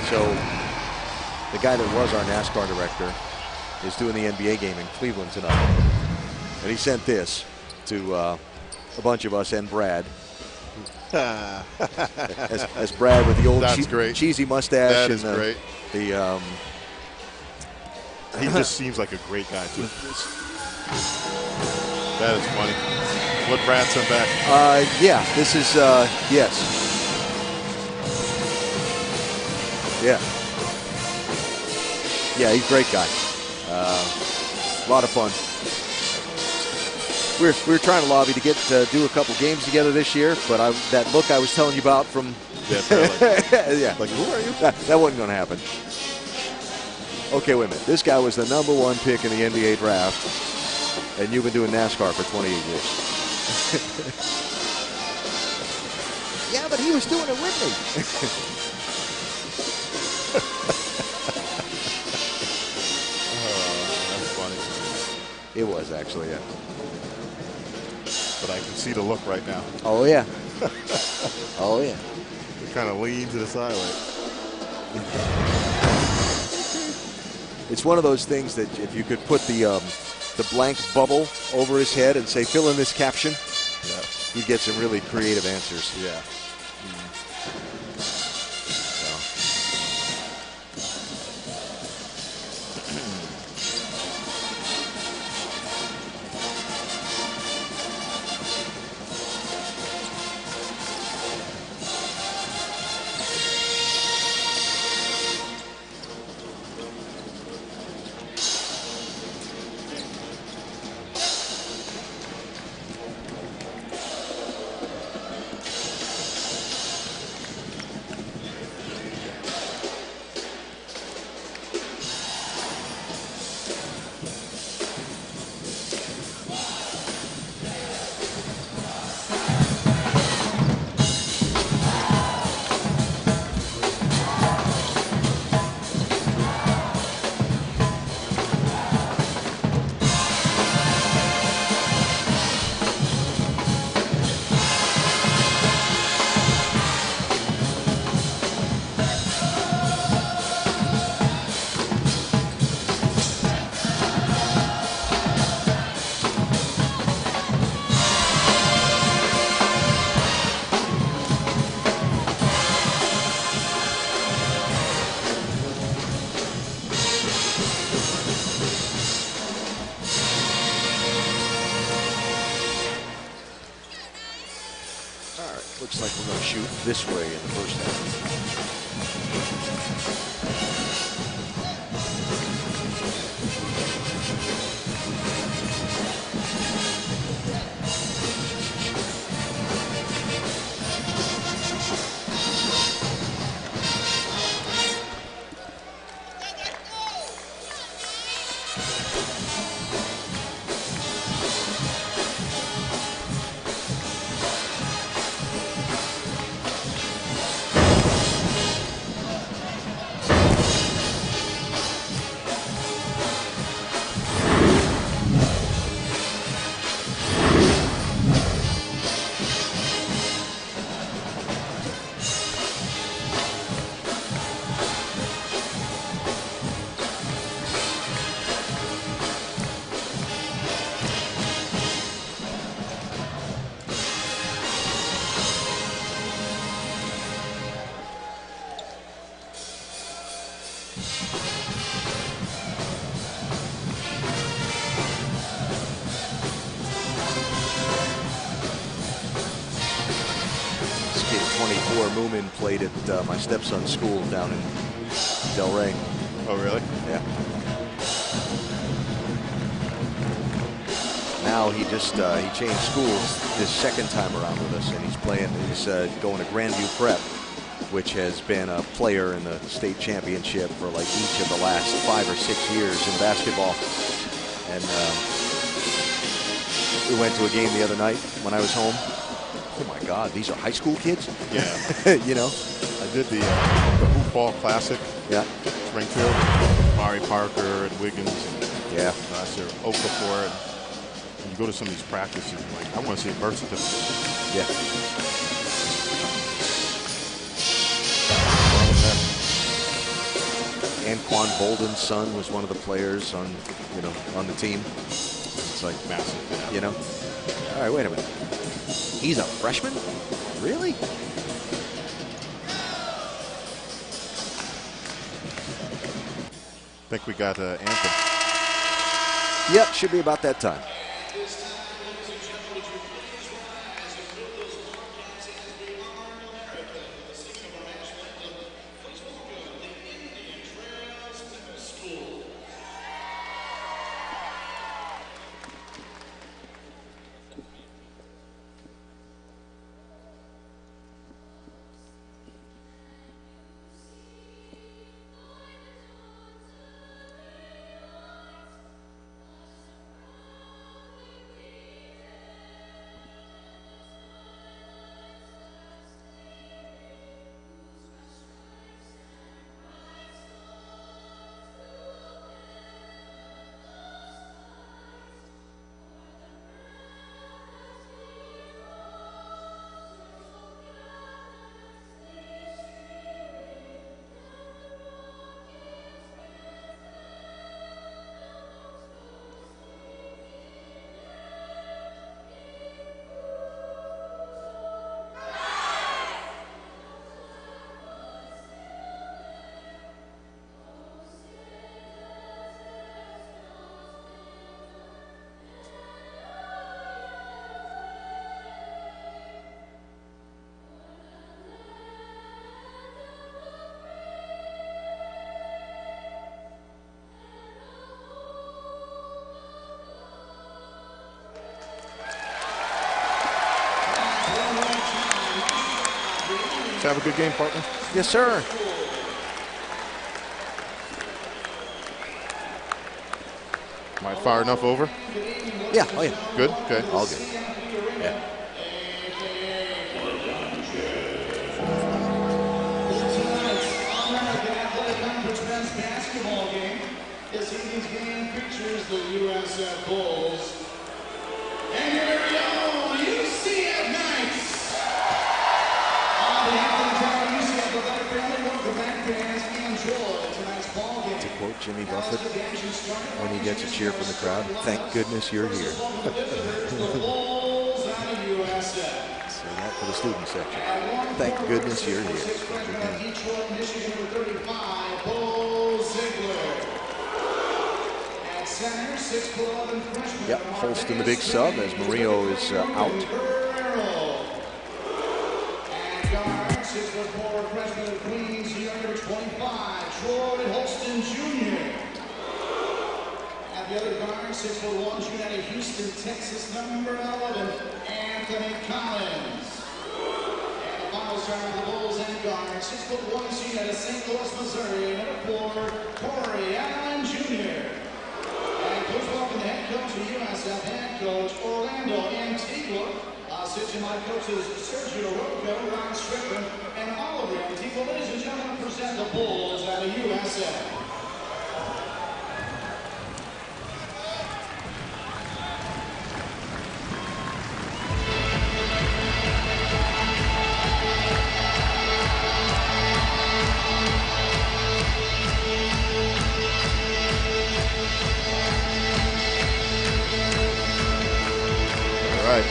So the guy that was our NASCAR director is doing the NBA game in Cleveland tonight. And he sent this to a bunch of us and Brad. as Brad with the old cheesy mustache. That is great. The he just seems like a great guy too. That is funny. What Brad sent back? Yeah, this is yes. Yeah. Yeah, he's a great guy. A lot of fun. We were trying to lobby to get do a couple games together this year, but that look I was telling you about from yeah, like who are you? That wasn't going to happen. Okay, wait a minute. This guy was the #1 pick in the NBA draft, and you've been doing NASCAR for 28 years. Yeah, but he was doing it with me. That's funny. It was actually, yeah. But I can see the look right now. Oh, yeah. Oh, yeah. He kind of leaned to the side like. It's one of those things that if you could put the blank bubble over his head and say, fill in this caption, yeah, you'd get some really creative answers. Yeah. Looks like we're going to shoot this way in the first half. Moomin played at my stepson's school down in Delray. Oh, really? Yeah. Now he just he changed schools this second time around with us, and he's playing. He's going to Grandview Prep, which has been a player in the state championship for like each of the last 5 or 6 years in basketball. And we went to a game the other night when I was home. Oh my God, these are high school kids? Yeah. You know? I did the Hoop Ball Classic. Yeah. Springfield. Mari Parker and Wiggins. Yeah. Last year, Okafor. And you go to some of these practices, and like, I want to see a birth certificate. Yeah. Anquan Bolden's son was one of the players on, on the team. It's like massive. You know. All right, wait a minute. He's a freshman? Really? I think we got Anthem. Yep, should be about that time. Have a good game, partner. Yes, sir. Am I far enough over? Yeah, oh yeah. Good? Okay. All good. Yeah. Basketball game. This evening's game features the USF Bulls. And here we go, UCF Knights. On behalf of the entire UCF athletic family, welcome back fans. Enjoy tonight's ball game. To quote Jimmy Buffett, when he gets a cheer from the crowd, thank goodness you're here. The Bulls out of USF. Say that for the student section. Thank goodness you're here. Detroit, Michigan, number 35, Bo Ziegler. At center, 6'11" freshman. Yep, Holston the big sub as Murillo is out. And guard, 6'4" freshman of Queens, year number 25, Troy Holston Jr. At the other guard, 6'1", shooting out of Houston, Texas, number 11, Anthony Collins. Final start for the Bulls and guard, 6'1", shooting out of St. Louis, Missouri, number 4, Corey Allen Jr. And please welcome the head coach of USF, head coach Orlando Antigua. Assistant my coaches Sergio Rocco, Ron Strickland, and Oliver Antigua. Ladies and gentlemen, present the Bulls out of USF. All right.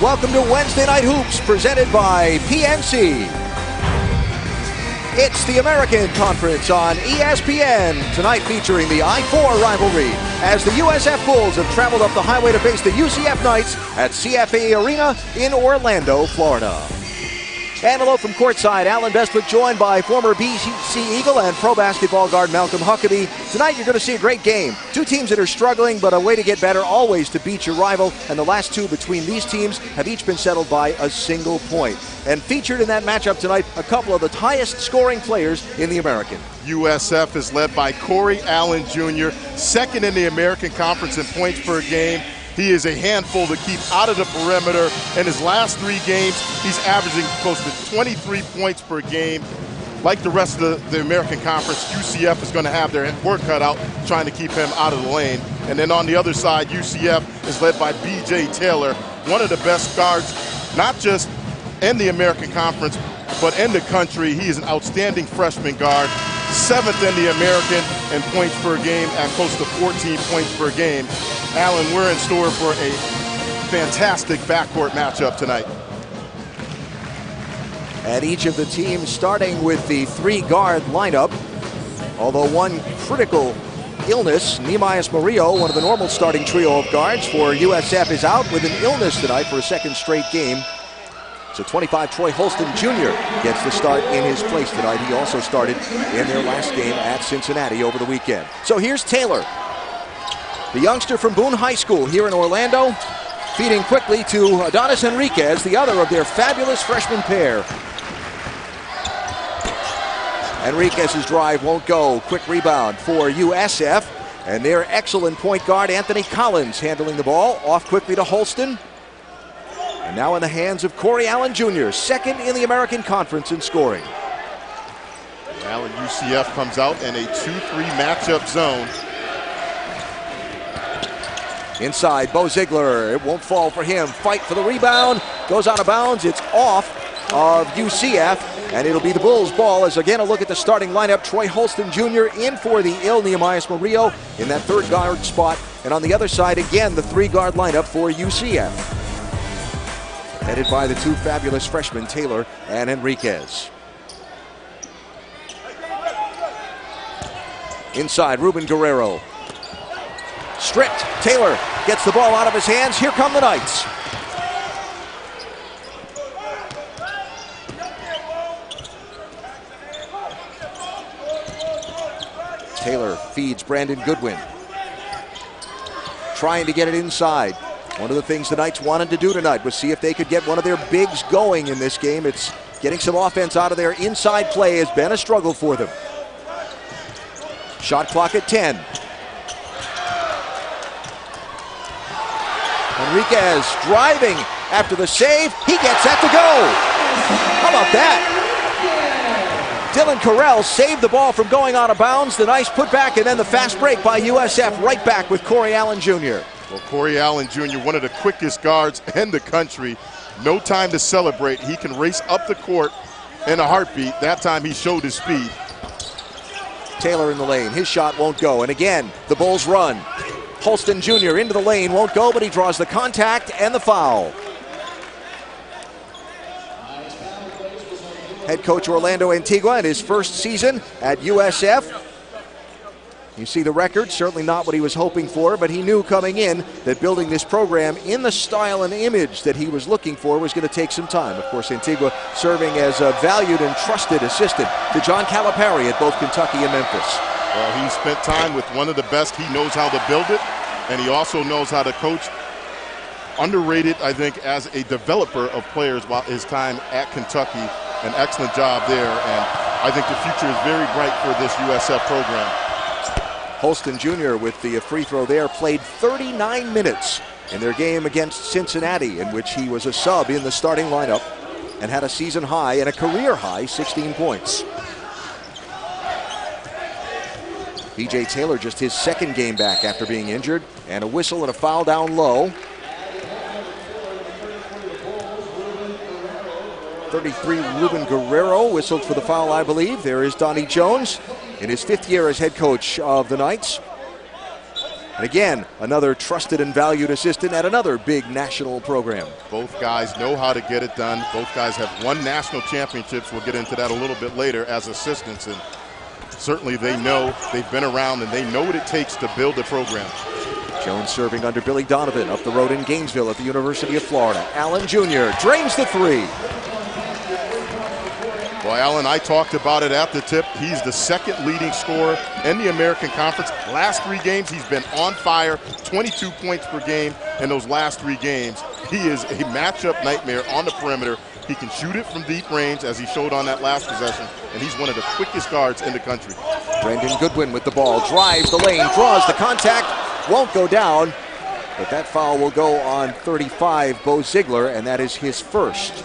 Welcome to Wednesday Night Hoops, presented by PNC. It's the American Conference on ESPN, tonight featuring the I-4 rivalry as the USF Bulls have traveled up the highway to face the UCF Knights at CFA Arena in Orlando, Florida. And hello from courtside, Alan Bestwick, joined by former BC Eagle and pro basketball guard Malcolm Huckabee. Tonight you're going to see a great game. Two teams that are struggling, but a way to get better, always to beat your rival. And the last two between these teams have each been settled by a single point. And featured in that matchup tonight, a couple of the highest scoring players in the American. USF is led by Corey Allen Jr., second in the American Conference in points per game. He is a handful to keep out of the perimeter. In his last 3 games, he's averaging close to 23 points per game. Like the rest of the American Conference, UCF is going to have their work cut out trying to keep him out of the lane. And then on the other side, UCF is led by B.J. Taylor, one of the best guards, not just in the American Conference, but in the country. He is an outstanding freshman guard, 7th in the American in points per game at close to 14 points per game. Alan, we're in store for a fantastic backcourt matchup tonight. And each of the teams starting with the 3-guard lineup. Although one critical illness, Nehemias Murillo, one of the normal starting trio of guards for USF, is out with an illness tonight for a second straight game. So 25 Troy Holston Jr. gets the start in his place tonight. He also started in their last game at Cincinnati over the weekend. So here's Taylor, the youngster from Boone High School here in Orlando, feeding quickly to Adonis Enriquez, the other of their fabulous freshman pair. Enriquez's drive won't go. Quick rebound for USF. And their excellent point guard, Anthony Collins, handling the ball. Off quickly to Holston. And now in the hands of Corey Allen Jr., second in the American Conference in scoring. Allen, UCF comes out in a 2-3 matchup zone. Inside, Bo Ziegler. It won't fall for him. Fight for the rebound. Goes out of bounds. It's off of UCF. And it'll be the Bulls' ball as again a look at the starting lineup. Troy Holston Jr. in for the ill Nehemias Murillo in that 3rd guard spot. And on the other side, again, the 3-guard lineup for UCF. Headed by the 2 fabulous freshmen, Taylor and Enriquez. Inside, Ruben Guerrero. Stripped. Taylor gets the ball out of his hands. Here come the Knights. Taylor feeds Brandon Goodwin. Trying to get it inside. One of the things the Knights wanted to do tonight was see if they could get one of their bigs going in this game. It's getting some offense out of their inside play has been a struggle for them. Shot clock at 10. Enriquez driving after the save. He gets that to go. How about that? Dylan Carell saved the ball from going out of bounds. The nice putback and then the fast break by USF right back with Corey Allen Jr. Well, Corey Allen Jr., one of the quickest guards in the country. No time to celebrate. He can race up the court in a heartbeat. That time he showed his speed. Taylor in the lane. His shot won't go. And again, the Bulls run. Holston Jr. into the lane. Won't go, but he draws the contact and the foul. Head coach Orlando Antigua in his first season at USF. You see the record, certainly not what he was hoping for, but he knew coming in that building this program in the style and image that he was looking for was going to take some time. Of course, Antigua serving as a valued and trusted assistant to John Calipari at both Kentucky and Memphis. Well, he spent time with one of the best. He knows how to build it, and he also knows how to coach. Underrated, I think, as a developer of players while his time at Kentucky. An excellent job there, and I think the future is very bright for this USF program. Holston Jr. with the free throw there played 39 minutes in their game against Cincinnati, in which he was a sub in the starting lineup and had a season high and a career high 16 points. B.J. Taylor just his 2nd game back after being injured, and a whistle and a foul down low. 33, Ruben Guerrero whistled for the foul, I believe. There is Donnie Jones in his 5th year as head coach of the Knights. And again, another trusted and valued assistant at another big national program. Both guys know how to get it done. Both guys have won national championships. We'll get into that a little bit later as assistants. And certainly they know, they've been around, and they know what it takes to build a program. Jones serving under Billy Donovan up the road in Gainesville at the University of Florida. Allen Jr. drains the three. Well, Allen, I talked about it at the tip. He's the second leading scorer in the American Conference. Last 3 games, he's been on fire, 22 points per game in those last 3 games. He is a matchup nightmare on the perimeter. He can shoot it from deep range, as he showed on that last possession, and he's one of the quickest guards in the country. Brendan Goodwin with the ball, drives the lane, draws the contact, won't go down, but that foul will go on 35, Bo Ziegler, and that is his first.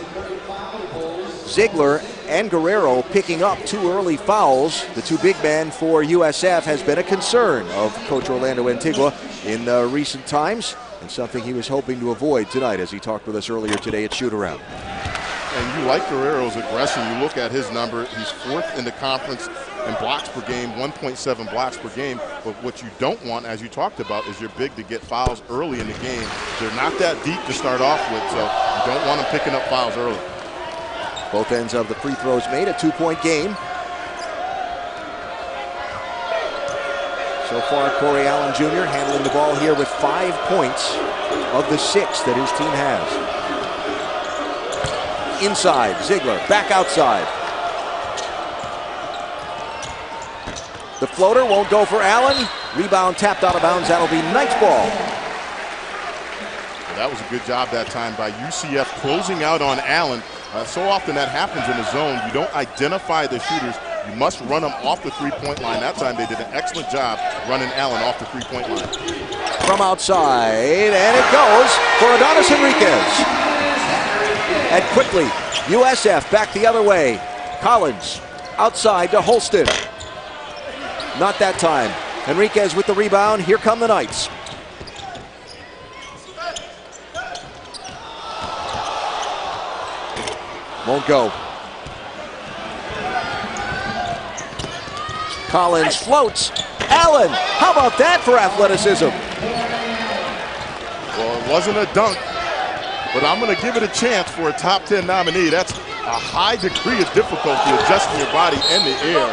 Ziegler and Guerrero picking up 2 early fouls. The 2 big men for USF has been a concern of Coach Orlando Antigua in recent times, and something he was hoping to avoid tonight, as he talked with us earlier today at shoot-around. And you like Guerrero's aggression. You look at his number, he's 4th in the conference in blocks per game, 1.7 blocks per game. But what you don't want, as you talked about, is your big to get fouls early in the game. They're not that deep to start off with, so you don't want them picking up fouls early. Both ends of the free throws made, a 2-point game. So far, Corey Allen Jr. handling the ball here with 5 points of the 6 that his team has. Inside, Ziegler, back outside. The floater won't go for Allen. Rebound tapped out of bounds. That'll be Knight's ball. Well, that was a good job that time by UCF closing out on Allen. So often that happens in the zone. You don't identify the shooters. You must run them off the 3-point line. That time they did an excellent job running Allen off the 3-point line. From outside, and it goes for Adonis Enriquez. And quickly, USF back the other way. Collins outside to Holston. Not that time. Enriquez with the rebound. Here come the Knights. Won't go. Collins floats. Allen, how about that for athleticism? Well, it wasn't a dunk, but I'm going to give it a chance for a top 10 nominee. That's a high degree of difficulty adjusting your body in the air.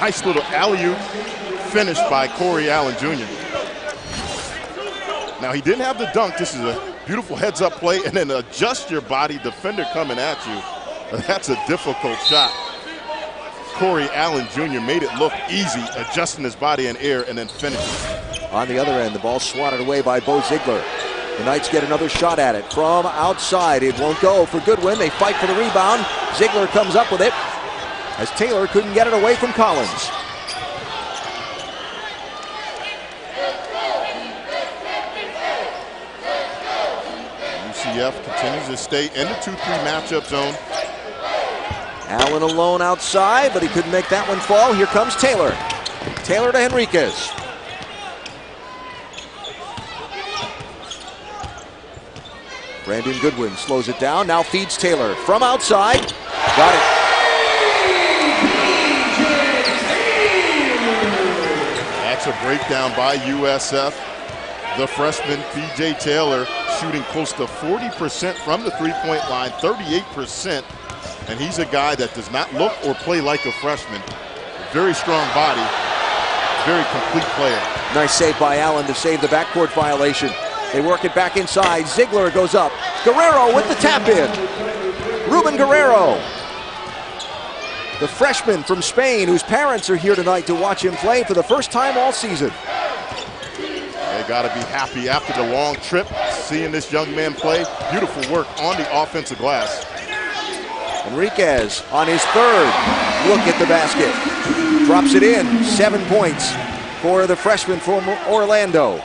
Nice little alley-oop finish by Corey Allen Jr. Now, he didn't have the dunk. This is a beautiful heads-up play, and then adjust your body, defender coming at you. That's a difficult shot. Corey Allen Jr. made it look easy, adjusting his body in air and then finishing. On the other end, the ball swatted away by Bo Ziegler. The Knights get another shot at it from outside. It won't go for Goodwin. They fight for the rebound. Ziegler comes up with it as Taylor couldn't get it away from Collins. UCF continues to stay in the 2-3 matchup zone. Allen alone outside, but he couldn't make that one fall. Here comes Taylor. Taylor to Henriquez. Brandon Goodwin slows it down, now feeds Taylor from outside. Got it. That's a breakdown by USF. The freshman, P.J. Taylor, shooting close to 40% from the 3-point line, 38%. And he's a guy that does not look or play like a freshman. Very strong body, very complete player. Nice save by Allen to save the backcourt violation. They work it back inside. Ziegler goes up. Guerrero with the tap in. Ruben Guerrero, the freshman from Spain, whose parents are here tonight to watch him play for the first time all season. They got to be happy after the long trip, seeing this young man play. Beautiful work on the offensive glass. Enriquez on his 3rd look at the basket. Drops it in. 7 points for the freshman from Orlando.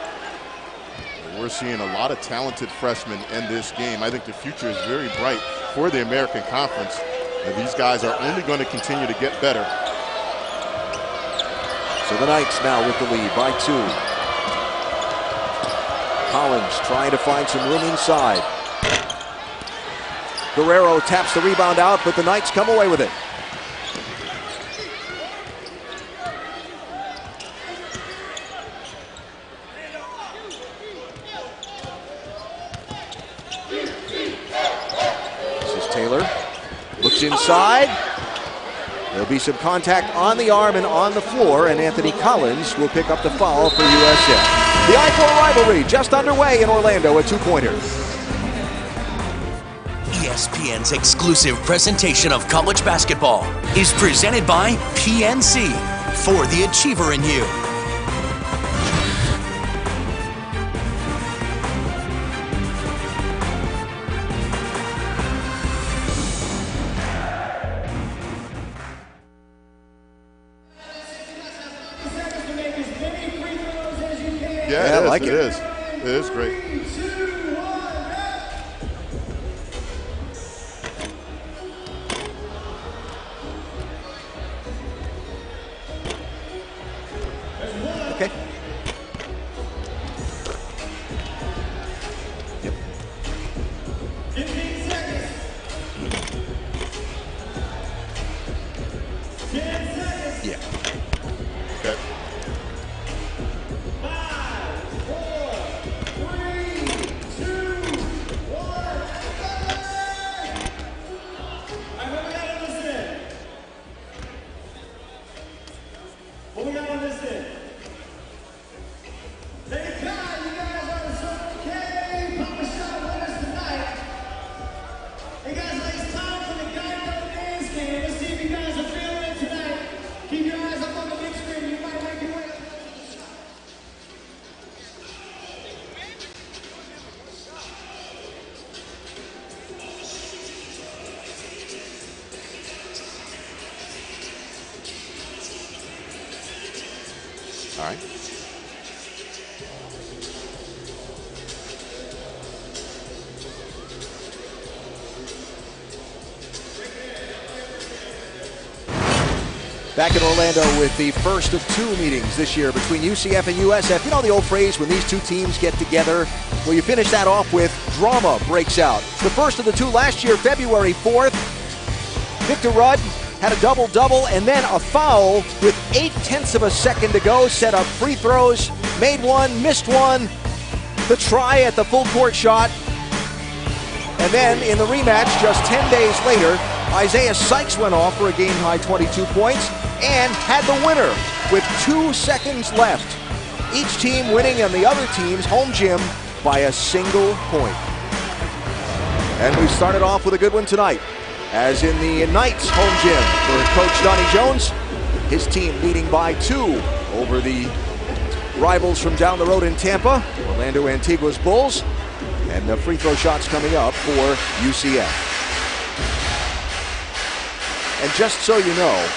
We're seeing a lot of talented freshmen in this game. I think the future is very bright for the American Conference. And these guys are only going to continue to get better. So the Knights now with the lead by 2. Collins trying to find some room inside. Guerrero taps the rebound out, but the Knights come away with it. Gets inside. There'll be some contact on the arm and on the floor, and Anthony Collins will pick up the foul for USF. The I-4 rivalry just underway in Orlando, a two-pointer. ESPN's exclusive presentation of college basketball is presented by PNC, for the achiever in you. Yeah, I like it. It is. It is great. Okay. Yep. 15 seconds. 10 seconds. Yeah. Okay. 5, 4, 3, 2, 1. What we got on this end? What we got on this end? Thank God you guys are so okay. Papa shot winners tonight. Hey guys, it's time for the Geico dance game. Let's see if you guys are feeling it tonight. Keep your eyes up on the big screen. You might make it win. All right. Back in Orlando with the first of two meetings this year between UCF and USF. You know the old phrase, when these two teams get together? Well, you finish that off with drama breaks out. The first of the two last year, February 4th. Victor Rudd had a double-double and then a foul with 0.8 of a second to go. Set up free throws, made one, missed one. The try at the full court shot. And then in the rematch, just 10 days later, Isaiah Sykes went off for a game-high 22 points and had the winner with 2 seconds left. Each team winning on the other team's home gym by a single point. And we started off with a good one tonight, as in the Knights' home gym for Coach Donnie Jones. His team leading by 2 over the rivals from down the road in Tampa, Orlando Antigua's Bulls. And the free throw shots coming up for UCF. And just so you know,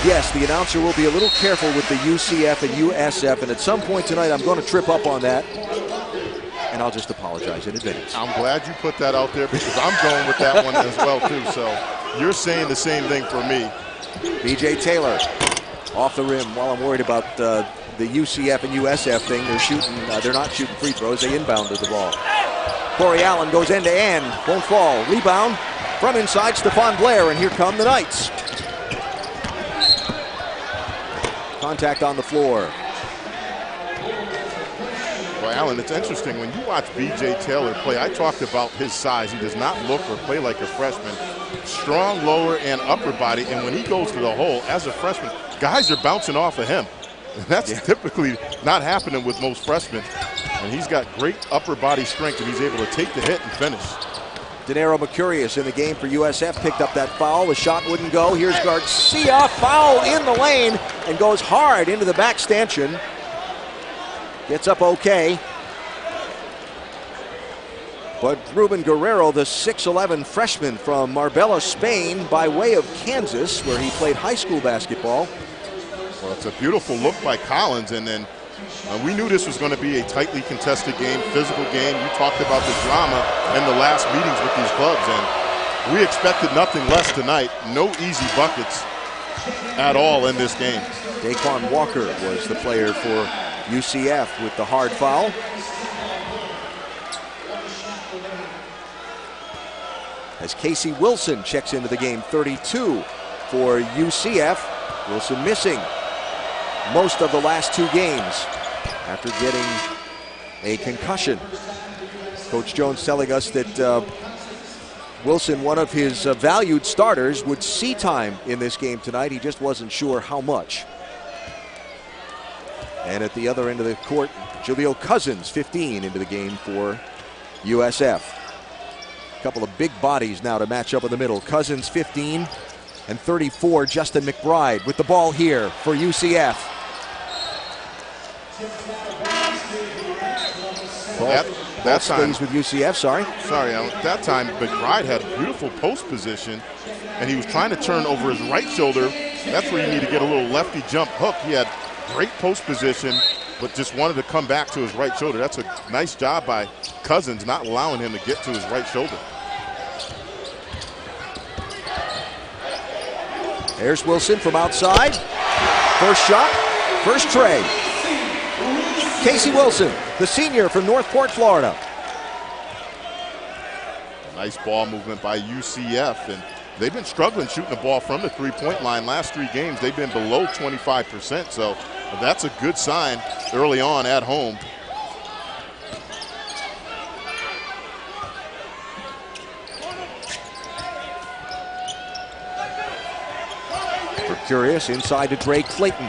yes, the announcer will be a little careful with the UCF and USF, and at some point tonight I'm going to trip up on that, and I'll just apologize in advance. I'm glad you put that out there because I'm going with that one as well too. So you're saying the same thing for me. B.J. Taylor off the rim. While I'm worried about the UCF and USF thing, they're not shooting free throws. They inbounded the ball. Corey Allen goes end to end, won't fall. Rebound from inside, Stephon Blair, and here come the Knights. Contact on the floor. Well, Allen, it's interesting when you watch B.J. Taylor play. I talked about his size. He does not look or play like a freshman. Strong lower and upper body, and when he goes to the hole as a freshman, guys are bouncing off of him. And that's typically not happening with most freshmen. And he's got great upper body strength, and he's able to take the hit and finish. Denaro Mercurius in the game for USF picked up that foul. The shot wouldn't go. Here's Garcia, foul in the lane, and goes hard into the back stanchion. Gets up okay. But Ruben Guerrero, the 6'11 freshman from Marbella, Spain, by way of Kansas, where he played high school basketball. Well, it's a beautiful look by Collins, and then we knew this was going to be a tightly contested game, physical game. You talked about the drama in the last meetings with these clubs, and we expected nothing less tonight. No easy buckets at all in this game. Daquan Walker was the player for UCF with the hard foul. As Casey Wilson checks into the game, 32 for UCF. Wilson missing most of the last 2 games after getting a concussion. Coach Jones telling us that Wilson, one of his valued starters, would see time in this game tonight. He just wasn't sure how much. And at the other end of the court, Jaleel Cousins, 15 into the game for USF. A couple of big bodies now to match up in the middle. Cousins, 15, and 34, Justin McBride with the ball here for UCF. That time stays with UCF, sorry. Sorry, Alan. That time, McBride had beautiful post position, and he was trying to turn over his right shoulder. That's where you need to get a little lefty jump hook. He had great post position, but just wanted to come back to his right shoulder. That's a nice job by Cousins, not allowing him to get to his right shoulder. There's Wilson from outside. First shot, first tray. Casey Wilson, the senior from Northport, Florida. Nice ball movement by UCF, and they've been struggling shooting the ball from the three-point line. Last 3 games, they've been below 25%, so that's a good sign early on at home. Curious inside to Drake Clayton.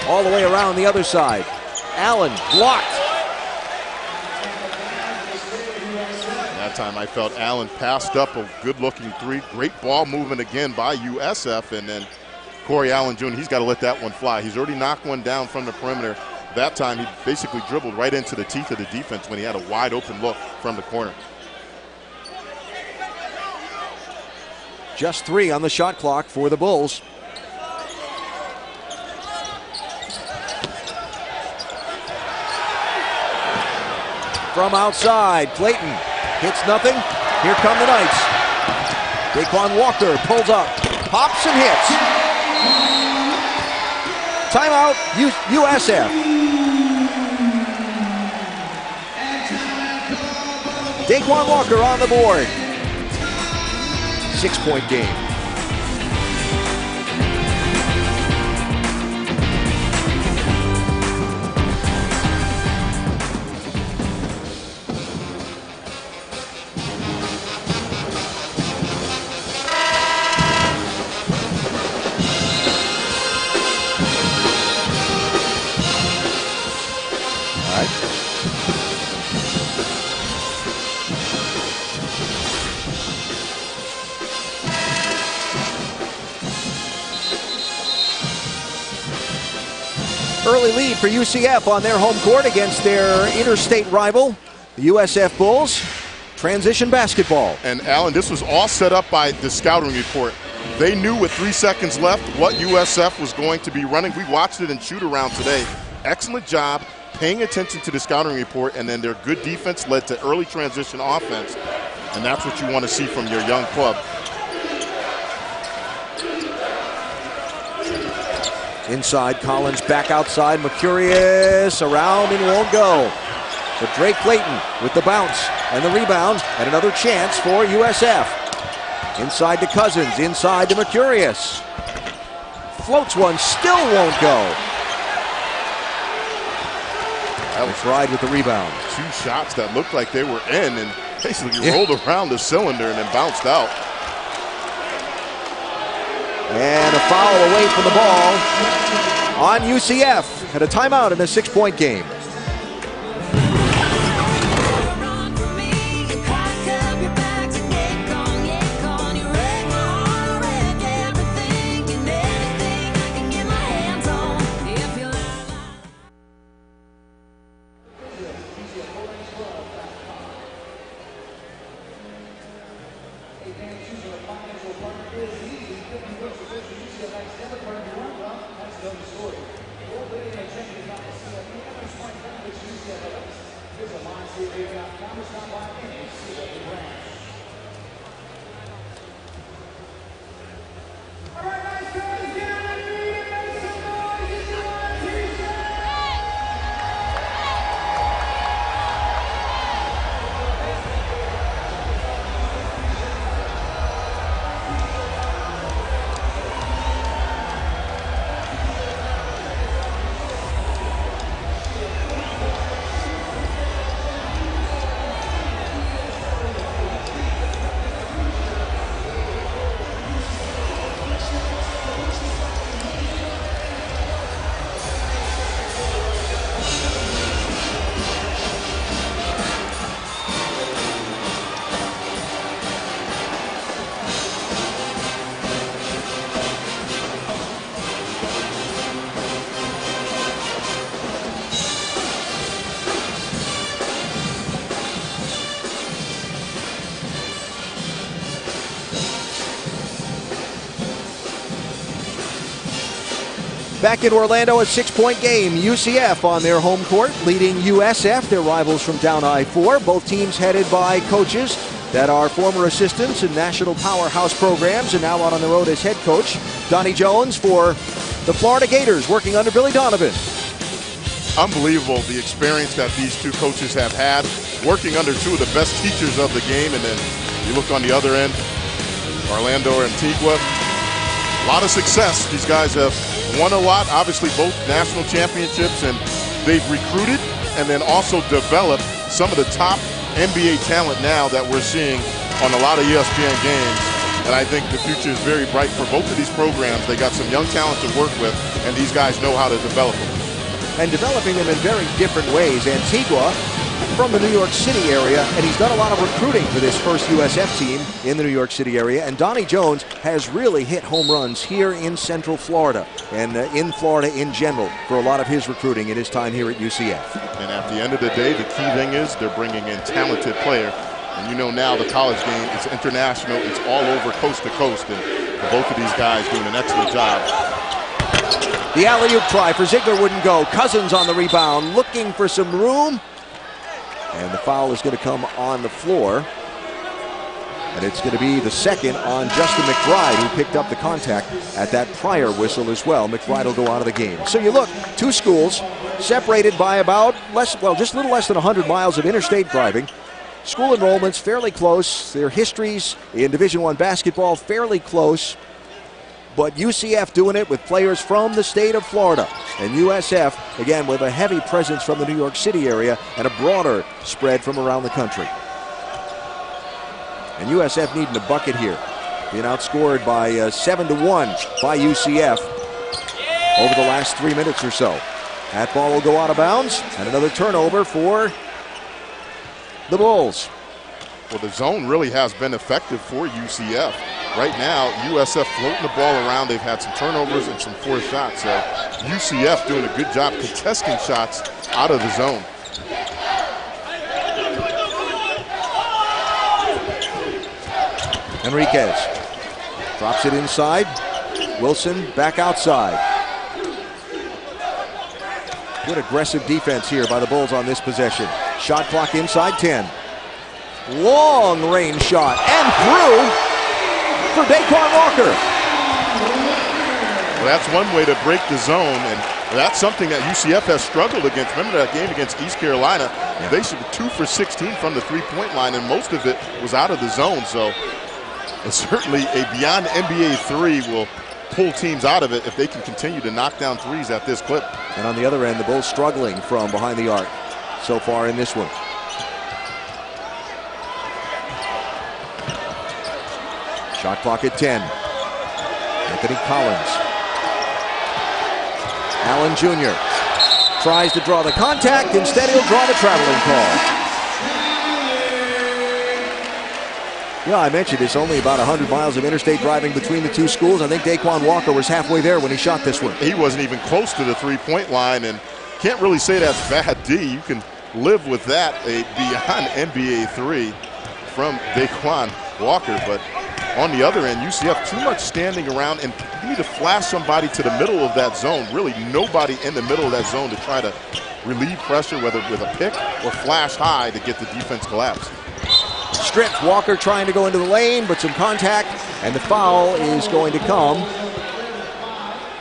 All the way around the other side. Allen blocked. That time I felt Allen passed up a good-looking 3. Great ball movement again by USF, and then Corey Allen Jr., he's got to let that one fly. He's already knocked one down from the perimeter. That time he basically dribbled right into the teeth of the defense when he had a wide-open look from the corner. Just 3 on the shot clock for the Bulls. From outside, Clayton hits nothing. Here come the Knights. Daquan Walker pulls up, pops and hits. Timeout, USF. Daquan Walker on the board. 6-point game. Early lead for UCF on their home court against their interstate rival, the USF Bulls. Transition basketball. And Alan, this was all set up by the scouting report. They knew with 3 seconds left what USF was going to be running. We watched it in shoot around today. Excellent job paying attention to the scouting report, and then their good defense led to early transition offense. And that's what you want to see from your young club. Inside, Collins back outside. Mercurius around and won't go. But Drake Clayton with the bounce and the rebound and another chance for USF. Inside to Cousins, inside to Mercurius. Floats one, still won't go. That was McBride with the rebound. 2 shots that looked like they were in and basically rolled around the cylinder and then bounced out. And a foul away from the ball on UCF. And a timeout in a 6-point game. Back in Orlando, a 6-point game. UCF on their home court, leading USF, their rivals from down I-4. Both teams headed by coaches that are former assistants in national powerhouse programs and now out on the road as head coach. Donnie Jones for the Florida Gators, working under Billy Donovan. Unbelievable the experience that these two coaches have had, working under two of the best teachers of the game. And then you look on the other end, Orlando or Antigua. A lot of success. These guys have won a lot, obviously both national championships, and they've recruited and then also developed some of the top NBA talent now that we're seeing on a lot of ESPN games. And I think the future is very bright for both of these programs. They got some young talent to work with, and these guys know how to develop them. And developing them in very different ways. Antigua from the New York City area, and he's done a lot of recruiting for this first USF team in the New York City area. And Donnie Jones has really hit home runs here in Central Florida and in Florida in general for a lot of his recruiting in his time here at UCF. And at the end of the day, the key thing is they're bringing in talented players. And you know now the college game is international. It's all over coast to coast. And both of these guys doing an excellent job. The alley-oop try for Ziegler wouldn't go. Cousins on the rebound, looking for some room. And the foul is going to come on the floor. And it's going to be the second on Justin McBride, who picked up the contact at that prior whistle as well. McBride will go out of the game. So you look, two schools separated by about just a little less than 100 miles of interstate driving. School enrollments fairly close. Their histories in Division I basketball fairly close. But UCF doing it with players from the state of Florida. And USF, again, with a heavy presence from the New York City area and a broader spread from around the country. And USF needing a bucket here. Being outscored by 7-1 by UCF over the last 3 minutes or so. That ball will go out of bounds. And another turnover for the Bulls. Well, the zone really has been effective for UCF. Right now, USF floating the ball around. They've had some turnovers and some forced shots. So UCF doing a good job contesting shots out of the zone. Enriquez drops it inside. Wilson back outside. Good aggressive defense here by the Bulls on this possession. Shot clock inside 10. Long range shot and through for Daquan Walker. Well, that's one way to break the zone, and that's something that UCF has struggled against. Remember that game against East Carolina? Yeah. They should be 2 for 16 from the three-point line, and most of it was out of the zone. So certainly a beyond NBA three will pull teams out of it if they can continue to knock down threes at this clip. And on the other end, the Bulls struggling from behind the arc so far in this one. Shot clock at 10. Anthony Collins. Allen Jr. tries to draw the contact. Instead, he'll draw the traveling call. Yeah, I mentioned it's only about 100 miles of interstate driving between the two schools. I think Daquan Walker was halfway there when he shot this one. He wasn't even close to the three-point line, and can't really say that's bad D. You can live with that, a beyond NBA three from Daquan Walker, but on the other end, UCF too much standing around, and you need to flash somebody to the middle of that zone. Really nobody in the middle of that zone to try to relieve pressure, whether with a pick or flash high to get the defense collapsed. Stripped. Walker trying to go into the lane, but some contact, and the foul is going to come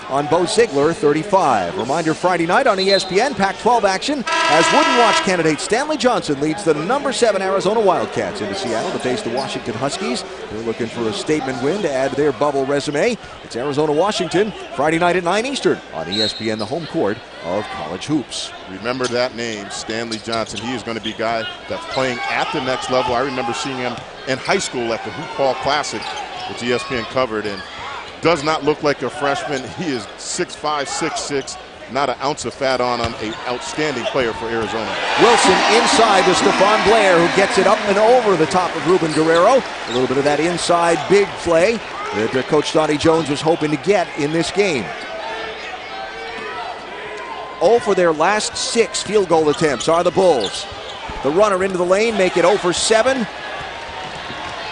on Bo Ziegler, 35. Reminder, Friday night on ESPN, Pac-12 action as Wooden Watch candidate Stanley Johnson leads the number 7 Arizona Wildcats into Seattle to face the Washington Huskies. They're looking for a statement win to add to their bubble resume. It's Arizona-Washington, Friday night at 9 Eastern on ESPN, the home court of college hoops. Remember that name, Stanley Johnson. He is going to be a guy that's playing at the next level. I remember seeing him in high school at the Hoop Hall Classic, which ESPN covered, and does not look like a freshman. He is 6'5", 6'6", not an ounce of fat on him. An outstanding player for Arizona. Wilson inside to Stephon Blair, who gets it up and over the top of Ruben Guerrero. A little bit of that inside big play that Coach Donnie Jones was hoping to get in this game. 0 for their last 6 field goal attempts are the Bulls. The runner into the lane, make it 0 for 7.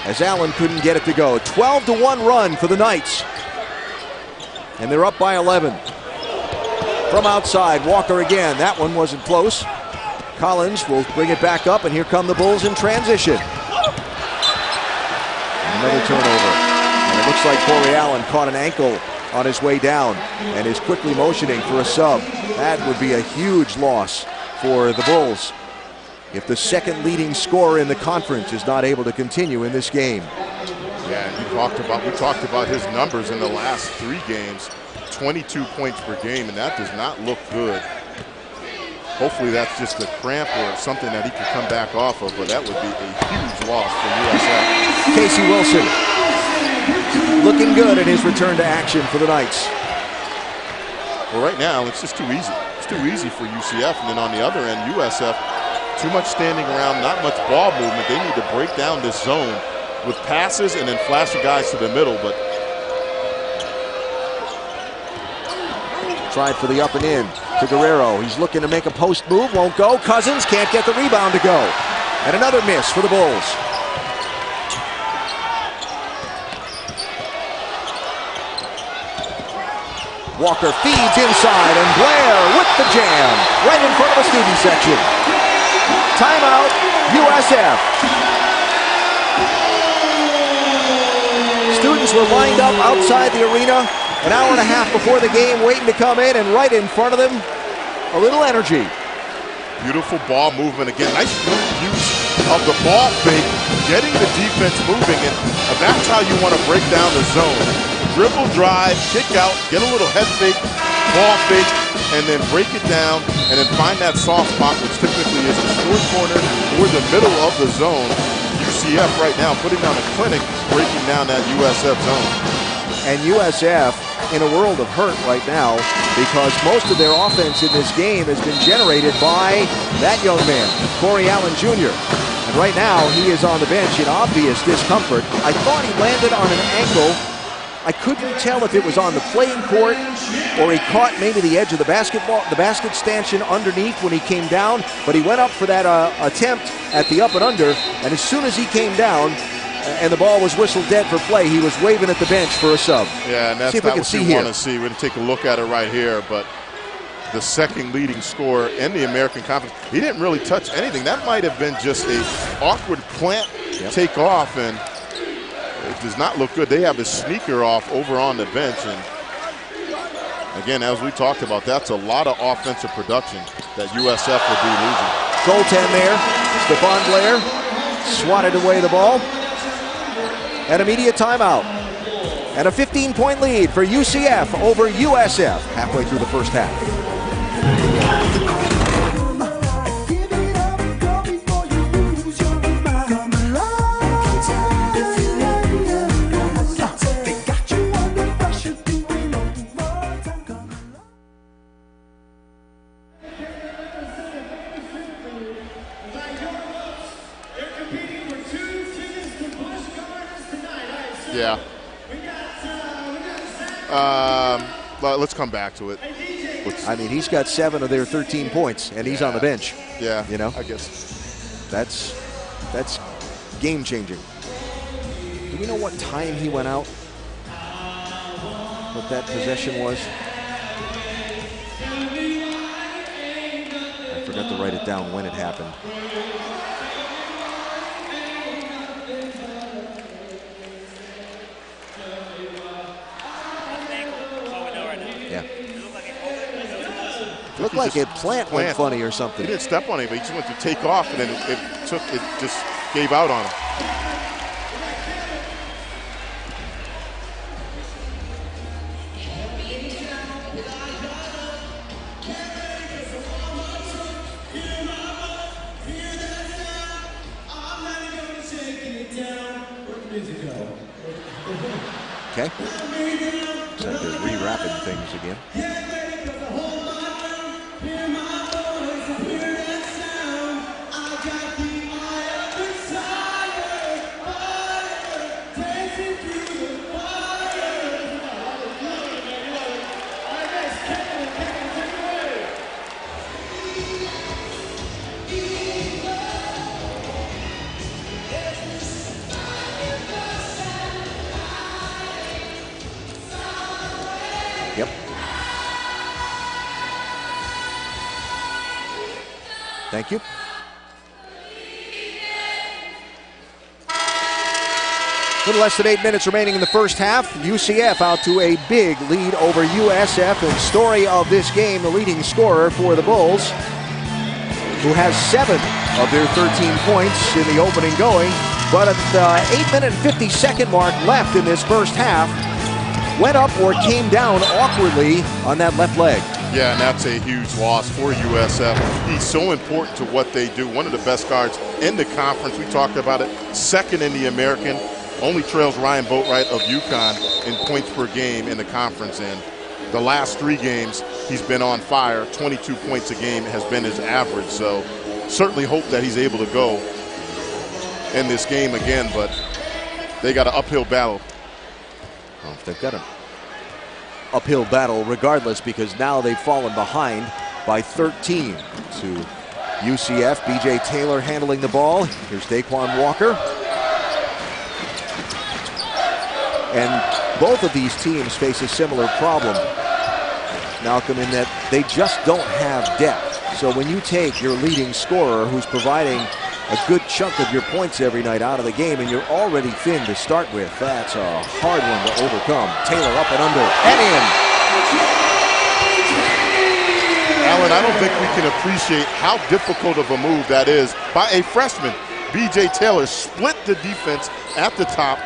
As Allen couldn't get it to go. 12-1 run for the Knights. And they're up by 11. From outside, Walker again. That one wasn't close. Collins will bring it back up, and here come the Bulls in transition. Another turnover. And it looks like Corey Allen caught an ankle on his way down and is quickly motioning for a sub. That would be a huge loss for the Bulls if the second leading scorer in the conference is not able to continue in this game. Yeah, we talked about his numbers in the last 3 games, 22 points per game, and that does not look good. Hopefully that's just a cramp or something that he can come back off of, but that would be a huge loss for USF. Casey Wilson looking good in his return to action for the Knights. Well, right now it's just too easy. It's too easy for UCF, and then on the other end, USF, too much standing around, not much ball movement. They need to break down this zone with passes and then flashing guys to the middle, but tried for the up and in to Guerrero. He's looking to make a post move, won't go. Cousins can't get the rebound to go. And another miss for the Bulls. Walker feeds inside, and Blair with the jam right in front of the student section. Timeout, USF. Students were lined up outside the arena an hour and a half before the game, waiting to come in, and right in front of them, a little energy. Beautiful ball movement again. Nice use of the ball fake, getting the defense moving, and that's how you want to break down the zone. Dribble, drive, kick out, get a little head fake, ball fake, and then break it down, and then find that soft spot, which typically is the short corner or the middle of the zone. UCF right now putting on a clinic, breaking down that USF zone. And USF in a world of hurt right now because most of their offense in this game has been generated by that young man, Corey Allen Jr. And right now he is on the bench in obvious discomfort. I thought he landed on an ankle. I couldn't tell if it was on the playing court or he caught maybe the edge of the basket stanchion underneath when he came down, but he went up for that attempt at the up and under, and as soon as he came down and the ball was whistled dead for play, he was waving at the bench for a sub. Yeah, and that's not what you want to see. We're going to take a look at it right here, but the second leading scorer in the American Conference, he didn't really touch anything. That might have been just a awkward plant take off, and it does not look good. They have his sneaker off over on the bench, and again, as we talked about, that's a lot of offensive production that USF will be losing. Goaltend there, Stephon Blair swatted away the ball. An immediate timeout. And a 15-point lead for UCF over USF halfway through the first half. Yeah. Let's come back to it. I mean, he's got 7 of their 13 points, and he's on the bench. Yeah, you know, I guess that's game changing. Do we know what time he went out? What that possession was? I forgot to write it down when it happened. Looked like a plant went funny or something. He didn't step on it, but he just went to take off, and then it just gave out on him. Okay. Looks like they're rewrapping things again. Thank you. A little less than 8 minutes remaining in the first half. UCF out to a big lead over USF. And story of this game, the leading scorer for the Bulls, who has 7 of their 13 points in the opening going. But at the 8-minute and 50-second mark left in this first half, went up or came down awkwardly on that left leg. Yeah, and that's a huge loss for USF. He's so important to what they do. One of the best guards in the conference. We talked about it. Second in the American. Only trails Ryan Boatwright of UConn in points per game in the conference. And the last 3 games, he's been on fire. 22 points a game has been his average. So certainly hope that he's able to go in this game again. But they got an uphill battle. Well, they've got an uphill battle regardless, because now they've fallen behind by 13 to UCF. B.J. Taylor handling the ball. Here's Daquan Walker. And both of these teams face a similar problem, Malcolm, in that they just don't have depth. So when you take your leading scorer, who's providing a good chunk of your points every night, out of the game, and you're already thin to start with, that's a hard one to overcome. Taylor up and under and in. Alan, I don't think we can appreciate how difficult of a move that is by a freshman. B.J. Taylor split the defense at the top,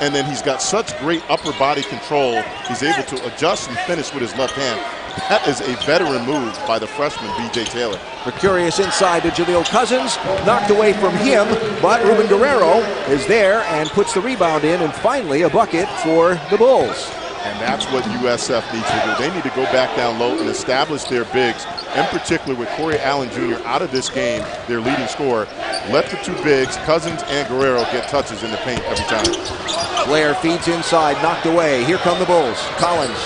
and then he's got such great upper body control. He's able to adjust and finish with his left hand. That is a veteran move by the freshman, B.J. Taylor. Mercurius inside to Jaleel Cousins, knocked away from him, but Ruben Guerrero is there and puts the rebound in, and finally a bucket for the Bulls. And that's what USF needs to do. They need to go back down low and establish their bigs, in particular with Corey Allen Jr. out of this game, their leading scorer. Let the 2 bigs, Cousins and Guerrero, get touches in the paint every time. Blair feeds inside, knocked away. Here come the Bulls. Collins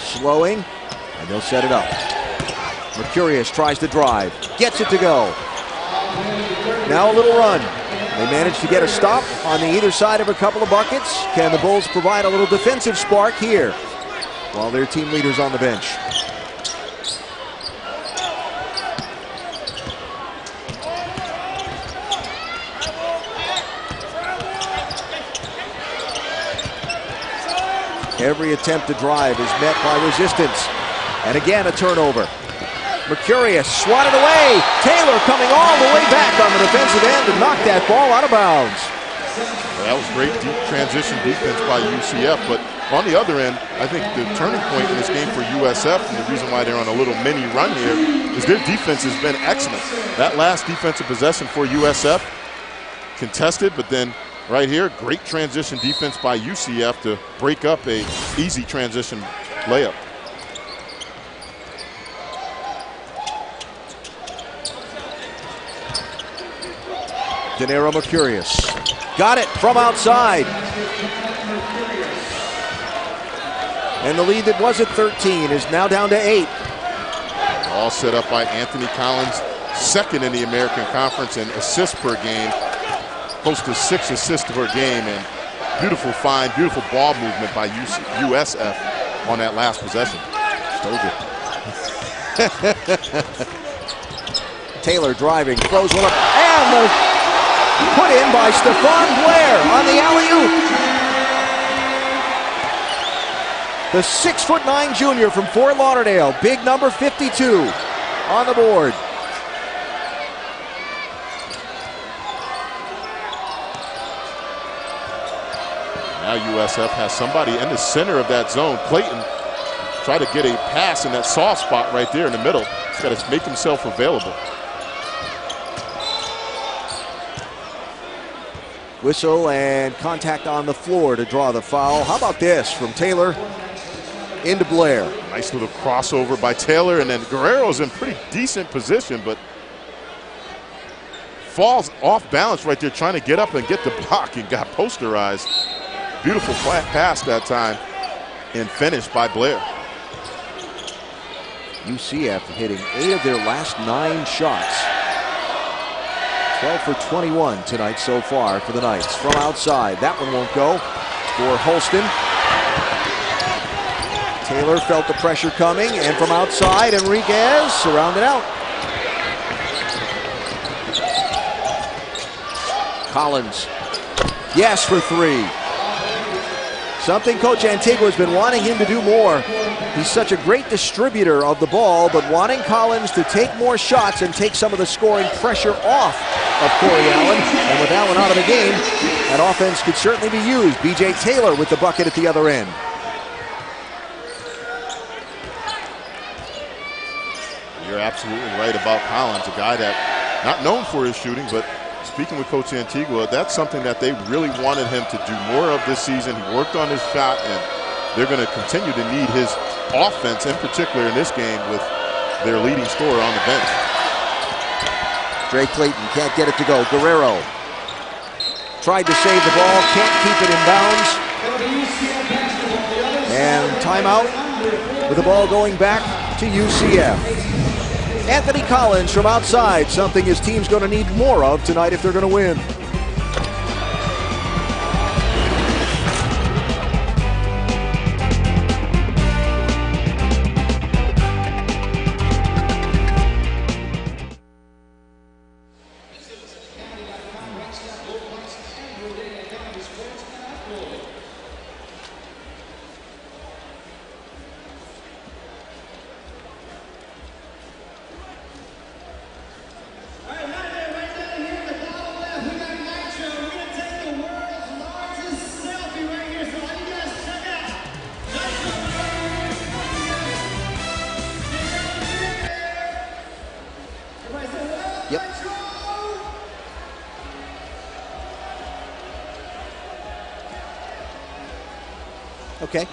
slowing, and they'll set it up. Mercurius tries to drive, gets it to go. Now a little run. They managed to get a stop on the either side of a couple of buckets. Can the Bulls provide a little defensive spark here while their team leader's on the bench? Every attempt to drive is met by resistance. And again, a turnover. Mercurius swatted away. Taylor coming all the way back on the defensive end to knock that ball out of bounds. Well, that was great deep transition defense by UCF, but on the other end, I think the turning point in this game for USF, and the reason why they're on a little mini run here, is their defense has been excellent. That last defensive possession for USF, contested, but then right here, great transition defense by UCF to break up a easy transition layup. Danero Mercurius got it from outside. And the lead that was at 13 is now down to 8. All set up by Anthony Collins, second in the American Conference in assists per game. Close to 6 assists per game, and beautiful find, beautiful ball movement by USF on that last possession. Told you. Taylor driving, throws one up, and the put in by Stephon Blair on the alley-oop. The 6'9" junior from Fort Lauderdale, big number 52 on the board. Now USF has somebody in the center of that zone. Clayton try to get a pass in that soft spot right there in the middle. He's got to make himself available. Whistle and contact on the floor to draw the foul. How about this from Taylor into Blair? Nice little crossover by Taylor, and then Guerrero's in pretty decent position, but falls off balance right there trying to get up and get the block and got posterized. Beautiful flat pass that time and finished by Blair. UCF hitting 8 of their last 9 shots. 12 for 21 tonight so far for the Knights. From outside, that one won't go for Holston. Taylor felt the pressure coming, and from outside, Enriquez surrounded out. Collins, yes for three. Something Coach Antigua has been wanting him to do more. He's such a great distributor of the ball, but wanting Collins to take more shots and take some of the scoring pressure off of Corey Allen. And with Allen out of the game, that offense could certainly be used. B.J. Taylor with the bucket at the other end. You're absolutely right about Collins, a guy that not known for his shooting, but speaking with Coach Antigua, that's something that they really wanted him to do more of this season. He worked on his shot, and they're going to continue to need his offense, in particular in this game, with their leading scorer on the bench. Drake Clayton can't get it to go. Guerrero tried to save the ball, can't keep it in bounds. And timeout with the ball going back to UCF. Anthony Collins from outside, something his team's going to need more of tonight if they're going to win. Yep. Okay.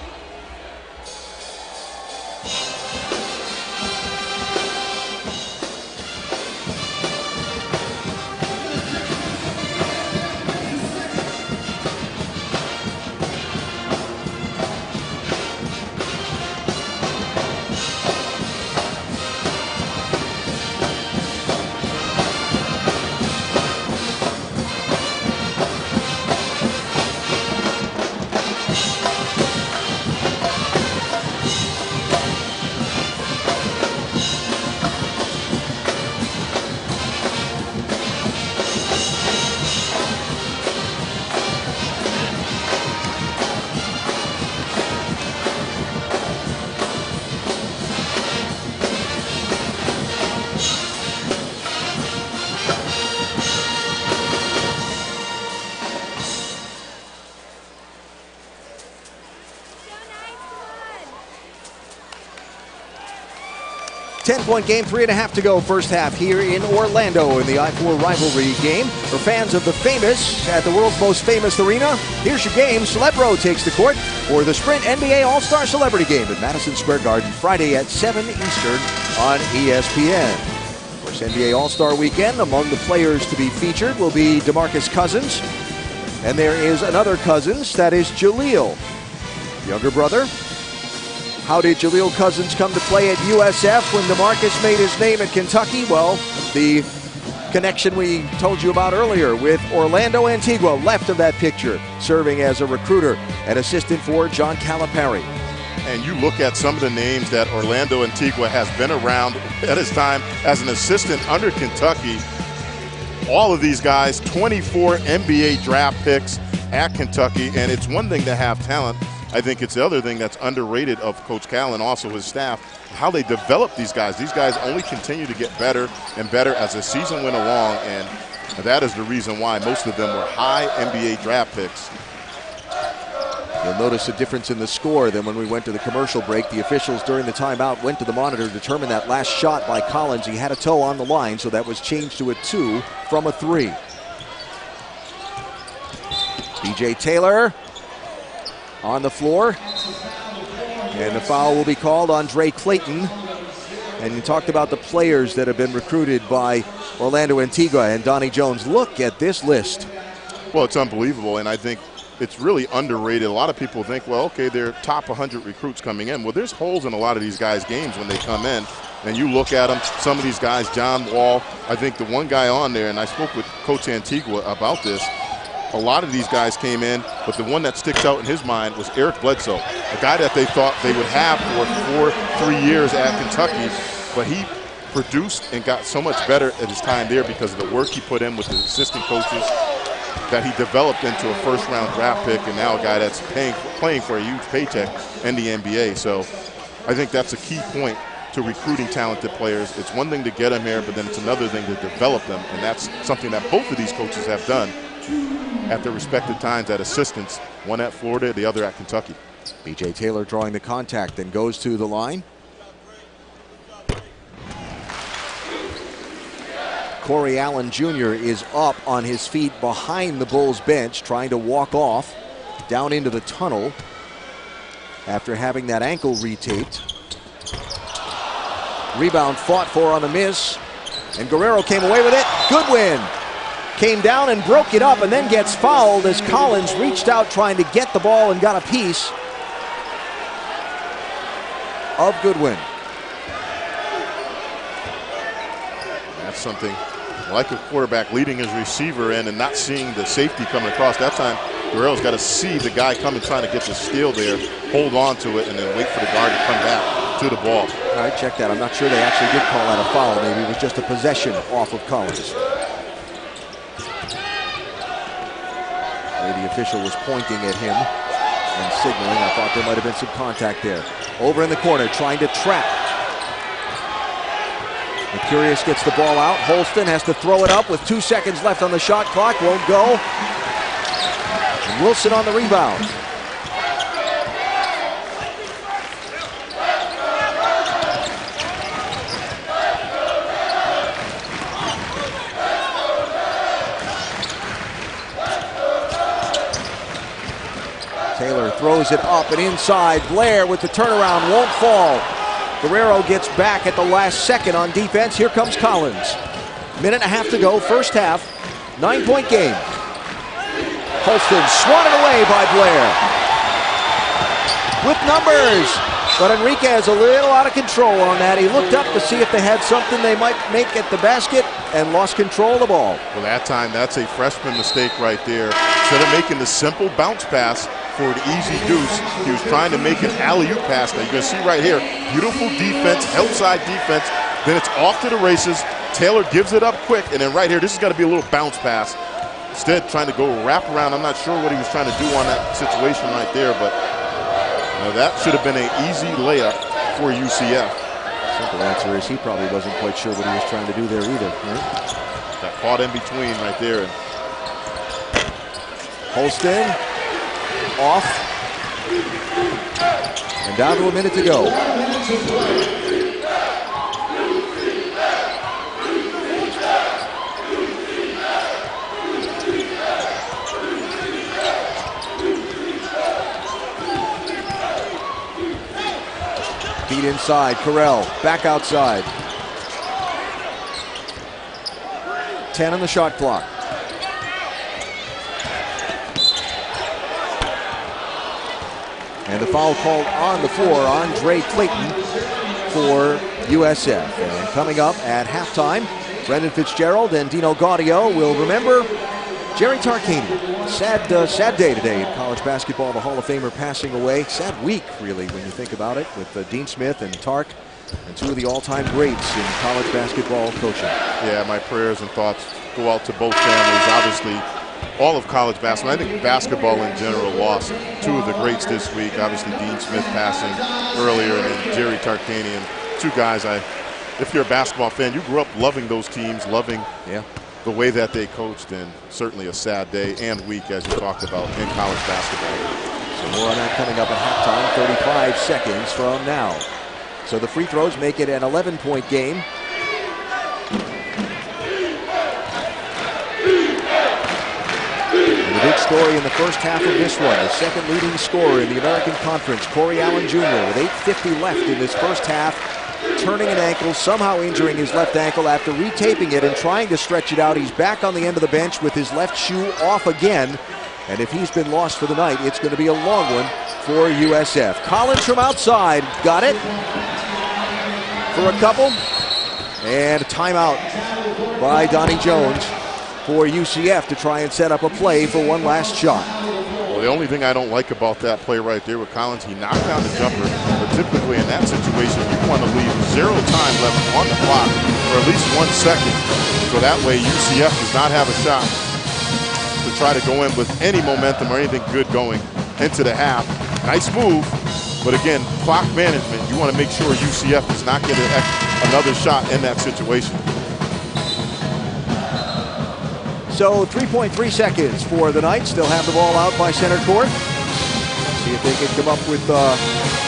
Ten-point game, 3.5 to go first half here in Orlando in the I-4 rivalry game. For fans of the famous at the world's most famous arena, here's your game. Celebro takes the court for the Sprint NBA All-Star Celebrity Game at Madison Square Garden Friday at 7 Eastern on ESPN. Of course, NBA All-Star Weekend, among the players to be featured will be DeMarcus Cousins. And there is another Cousins, that is Jaleel, younger brother. How did Jaleel Cousins come to play at USF when DeMarcus made his name at Kentucky? Well, the connection we told you about earlier with Orlando Antigua, left of that picture, serving as a recruiter and assistant for John Calipari. And you look at some of the names that Orlando Antigua has been around at his time as an assistant under Kentucky. All of these guys, 24 NBA draft picks at Kentucky, and it's one thing to have talent. I think it's the other thing that's underrated of Coach Cal and also his staff, how they develop these guys. These guys only continue to get better and better as the season went along, and that is the reason why most of them were high NBA draft picks. You'll notice a difference in the score than when we went to the commercial break. The officials during the timeout went to the monitor to determine that last shot by Collins. He had a toe on the line, so that was changed to a 2 from a 3. B.J. Taylor on the floor, and the foul will be called on Drake Clayton. And you talked about the players that have been recruited by Orlando Antigua and Donnie Jones. Look at this list. Well, it's unbelievable, and I think it's really underrated. A lot of people think, well, okay, they're top 100 recruits coming in. Well, there's holes in a lot of these guys' games when they come in, and you look at them, some of these guys, John Wall, I think the one guy on there, and I spoke with Coach Antigua about this, a lot of these guys came in, but the one that sticks out in his mind was Eric Bledsoe, a guy that they thought they would have for 3 years at Kentucky, but he produced and got so much better at his time there because of the work he put in with his assistant coaches. that he developed into a first-round draft pick, and now a guy that's playing for a huge paycheck in the NBA. So I think that's a key point to recruiting talented players. It's one thing to get them here, but then it's another thing to develop them, and that's something that both of these coaches have done at their respective times at assistants, one at Florida, the other at Kentucky. B.J. Taylor drawing the contact, then goes to the line. Corey Allen Jr. is up on his feet behind the Bulls bench, trying to walk off down into the tunnel after having that ankle retaped. Rebound fought for on the miss, and Guerrero came away with it. Goodwin came down and broke it up, and then gets fouled as Collins reached out trying to get the ball and got a piece of Goodwin. That's something like a quarterback leading his receiver in and not seeing the safety coming across. That time, Guerrero's got to see the guy coming, trying to get the steal there, hold on to it, and then wait for the guard to come back to the ball. All right, check that. I'm not sure they actually did call that a foul. Maybe it was just a possession off of Collins. The official was pointing at him and signaling. I thought there might have been some contact there. Over in the corner, trying to trap. Mercurius gets the ball out. Holston has to throw it up with 2 seconds left on the shot clock. Won't go. And Wilson on the rebound. Taylor throws it up and inside. Blair with the turnaround, won't fall. Guerrero gets back at the last second on defense. Here comes Collins. Minute and a half to go, first half. 9-point game. Holston swatted away by Blair. With numbers. But Enriquez a little out of control on that. He looked up to see if they had something they might make at the basket and lost control of the ball. Well, that time, that's a freshman mistake right there. Instead of making the simple bounce pass for an easy deuce, he was trying to make an alley-oop pass. Now, you can see right here, beautiful defense, outside defense. Then it's off to the races. Taylor gives it up quick, and then right here, this has got to be a little bounce pass. Instead, trying to go wrap around. I'm not sure what he was trying to do on that situation right there, but that should have been an easy layup for UCF. Simple answer is he probably wasn't quite sure what he was trying to do there either. Right? Got caught in between right there. Holston off. And down to a minute to go. Feet inside, Carell back outside. 10 on the shot clock. And the foul called on the floor, Andre Clayton for USF. And coming up at halftime, Brendan Fitzgerald and Dino Gaudio will remember Jerry Tarkanian. Sad day today in college basketball. The Hall of Famer passing away. Sad week, really, when you think about it, with Dean Smith and Tark, and two of the all-time greats in college basketball coaching. Yeah, my prayers and thoughts go out to both families. Obviously, all of college basketball. I think basketball in general lost two of the greats this week. Obviously, Dean Smith passing earlier, and then Jerry Tarkanian. Two guys, if you're a basketball fan, you grew up loving those teams, loving the way that they coached, and certainly a sad day and week, as you talked about, in college basketball. So more on that coming up at halftime, 35 seconds from now. So the free throws make it an 11-point game. And the big story in the first half of this one, the second leading scorer in the American Conference, Corey Allen Jr., with 8:50 left in this first half, turning an ankle, somehow injuring his left ankle after retaping it and trying to stretch it out. He's back on the end of the bench with his left shoe off again. And if he's been lost for the night, it's going to be a long one for USF. Collins from outside, got it for a couple. And a timeout by Donnie Jones for UCF to try and set up a play for one last shot. Well, the only thing I don't like about that play right there with Collins, he knocked down the jumper, but typically in that situation, you want to leave 0 time left on the clock for at least 1 second, so that way UCF does not have a shot to try to go in with any momentum or anything good going into the half. Nice move, but again, clock management. You want to make sure UCF does not get another shot in that situation. So 3.3 seconds for the Knights. They'll have the ball out by center court. See if they can come up with a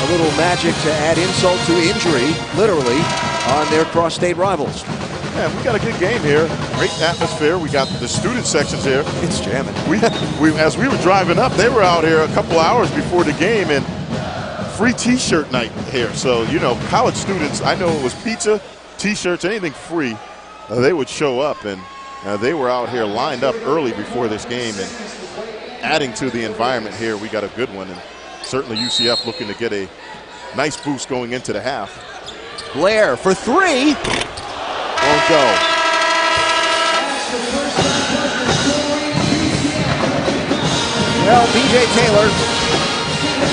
little magic to add insult to injury, literally, on their cross-state rivals. Yeah, we got a good game here. Great atmosphere. We got the student sections here. It's jamming. As we were driving up, they were out here a couple hours before the game, and free T-shirt night here. So, you know, college students, I know it was pizza, T-shirts, anything free, they would show up, and they were out here lined up early before this game, and adding to the environment here, we got a good one, and certainly UCF looking to get a nice boost going into the half. Blair for three. Won't go. Well, B.J. Taylor,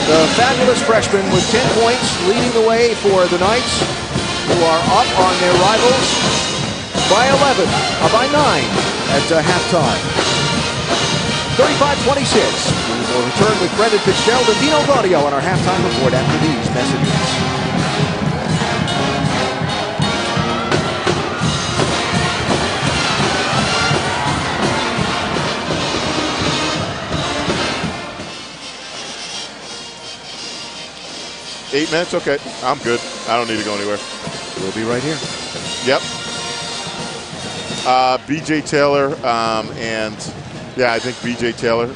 the fabulous freshman with 10 points, leading the way for the Knights, who are up on their rivals by 11, by 9 at halftime. 35-26. We will return with Brendan Fitzgerald and Dino Gaudio on our halftime report after these messages. Eight minutes? Okay, I'm good. I don't need to go anywhere. We'll be right here. Yep. B.J. Taylor, and yeah, I think B.J. Taylor.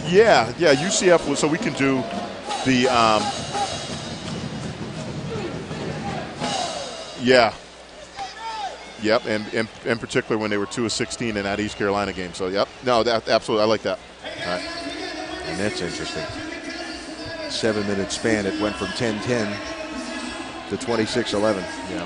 Yeah, UCF was, so we can do the, yeah. Yep, and in particular when they were 2 of 16 in that East Carolina game. So, yep, no, that, absolutely, I like that. All right. And that's interesting. 7-minute span, it went from 10-10 to 26-11. Yeah.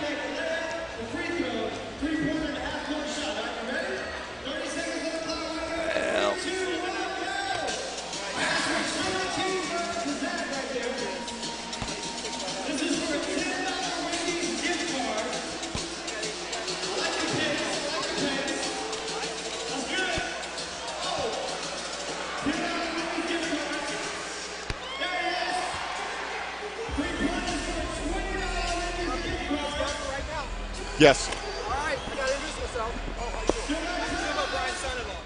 Yes. All right, you got to introduce myself. Brian's son-in-law.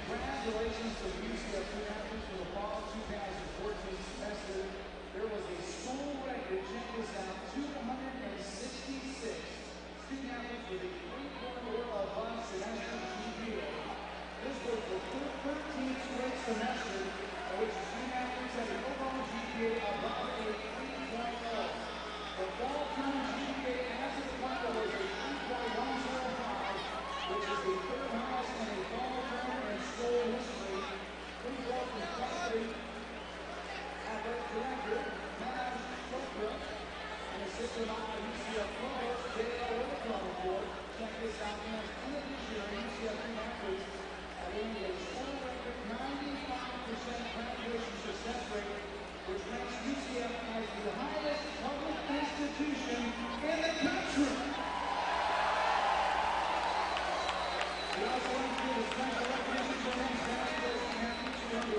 Congratulations to UCF athletes for the fall 2014 semester. There was a school record, check this out, 266 student athletes with a 3.4 or above semester GPA. This was the 13th straight semester in which student athletes had an overall GPA above a 3.0. The fall term GPA as of the final was a 3.105, which is the third highest in a fall term in school history. Please welcome Country Athletic Director, Matt Shulbrook, and assistant on UCF Provost, J.L. Whitaker. Check this out, as beneficiary UCF athletes having a school record 95% graduation success rate, which ranks UCF as the highest public institution in the country. We also want to give a special recognition to the next athletes who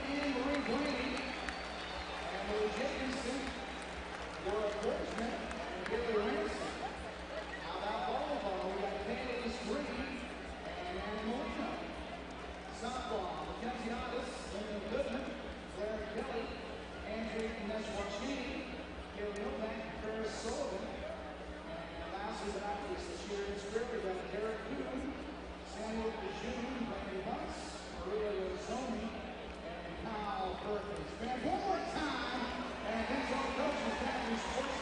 and Marie Brady. And Marie Jacobson, Laura Bergman, and Gary Ransom. How about volleyball? We got Kaylee Green and Anna Molina. Softball, Mackenzie Addis, Linda Goodman, Claire Kelly, Andrea Neswachini, Gary Novak, Paris Sullivan. And last is athletes, the cheering script, we got Derek Kuhn, Samuel DeJune, Brandon Bunce, Maria Rozzoni, and Kyle Perkins. Fans, one more time, and thanks all the coaches, back in Sports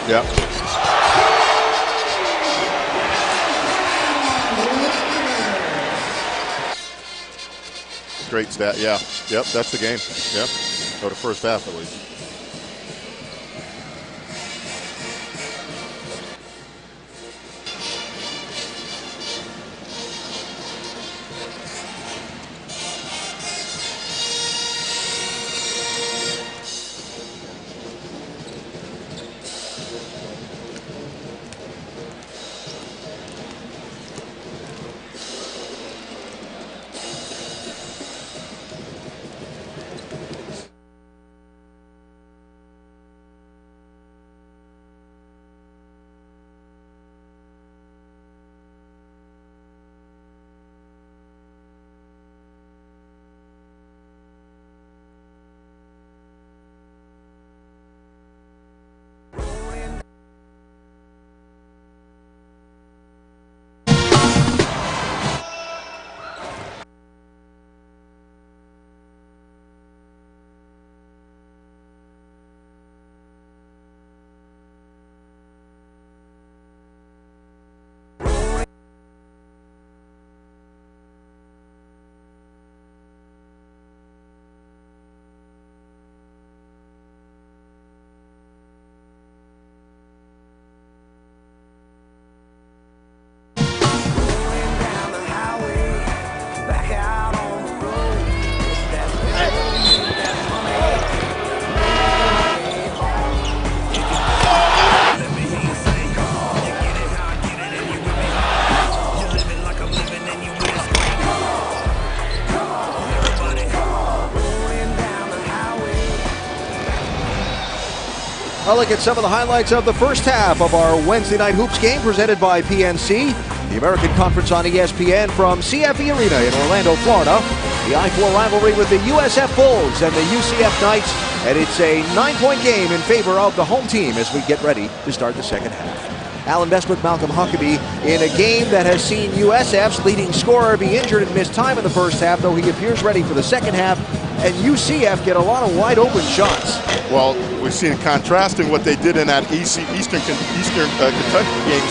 Yep. Great stat, yeah. Yep, that's the game. Yep. Or the first half, at least. A look at some of the highlights of the first half of our Wednesday Night Hoops game presented by PNC. The American Conference on ESPN from CFE Arena in Orlando, Florida. The I-4 rivalry with the USF Bulls and the UCF Knights. And it's a 9-point game in favor of the home team as we get ready to start the second half. Alan Bestwick, Malcolm Huckabee in a game that has seen USF's leading scorer be injured and miss time in the first half, though he appears ready for the second half. And UCF get a lot of wide open shots. Well, we've seen contrasting what they did in that Eastern Kentucky game,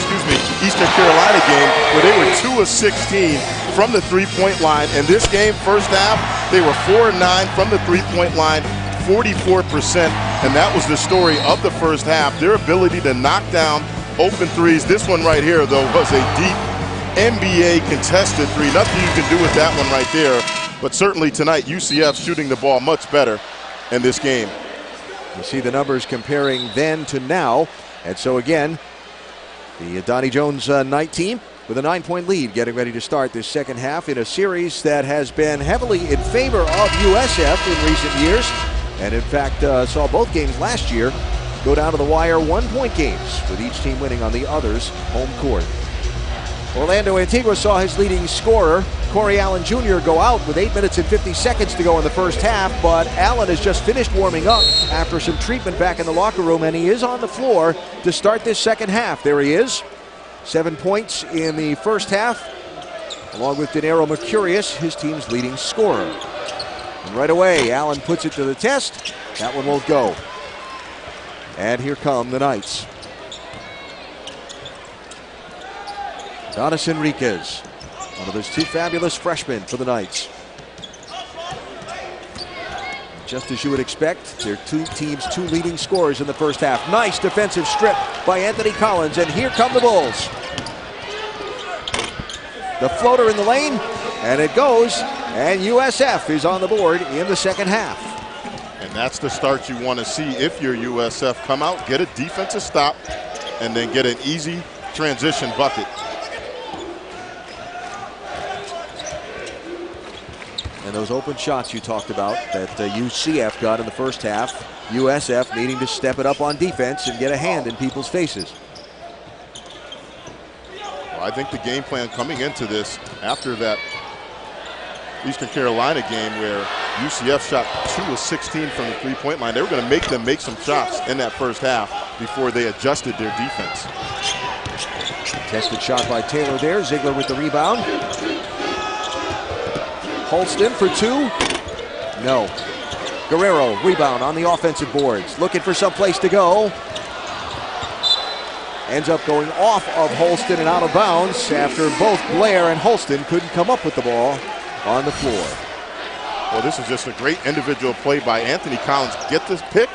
Eastern Carolina game, where they were 2 of 16 from the three-point line. In this game, first half, they were 4 of 9 from the three-point line, 44%. And that was the story of the first half, their ability to knock down open threes. This one right here, though, was a deep NBA contested three. Nothing you can do with that one right there. But certainly tonight, UCF shooting the ball much better in this game. You see the numbers comparing then to now. And so again, the Donnie Jones Knight team with a 9-point lead getting ready to start this second half in a series that has been heavily in favor of USF in recent years. And in fact, saw both games last year go down to the wire, 1-point games, with each team winning on the other's home court. Orlando Antigua saw his leading scorer, Corey Allen Jr., go out with 8 minutes and 50 seconds to go in the first half, but Allen has just finished warming up after some treatment back in the locker room, and he is on the floor to start this second half. There he is, 7 points in the first half, along with Denaro Mercurius, his team's leading scorer. And right away, Allen puts it to the test. That one won't go. And here come the Knights. Donis Enriquez, one of those two fabulous freshmen for the Knights. Just as you would expect, their two teams' two leading scorers in the first half. Nice defensive strip by Anthony Collins, and here come the Bulls. The floater in the lane, and it goes, and USF is on the board in the second half. And that's the start you want to see if you're USF. Come out, get a defensive stop, and then get an easy transition bucket. And those open shots you talked about that UCF got in the first half, USF needing to step it up on defense and get a hand in people's faces. Well, I think the game plan coming into this, after that Eastern Carolina game where UCF shot 2 of 16 from the three-point line, they were going to make them make some shots in that first half before they adjusted their defense. Tested shot by Taylor there, Ziegler with the rebound. Holston for 2. No. Guerrero, rebound on the offensive boards. Looking for someplace to go. ends up going off of Holston and out of bounds after both Blair and Holston couldn't come up with the ball on the floor. Well, this is just a great individual play by Anthony Collins. Get this pick.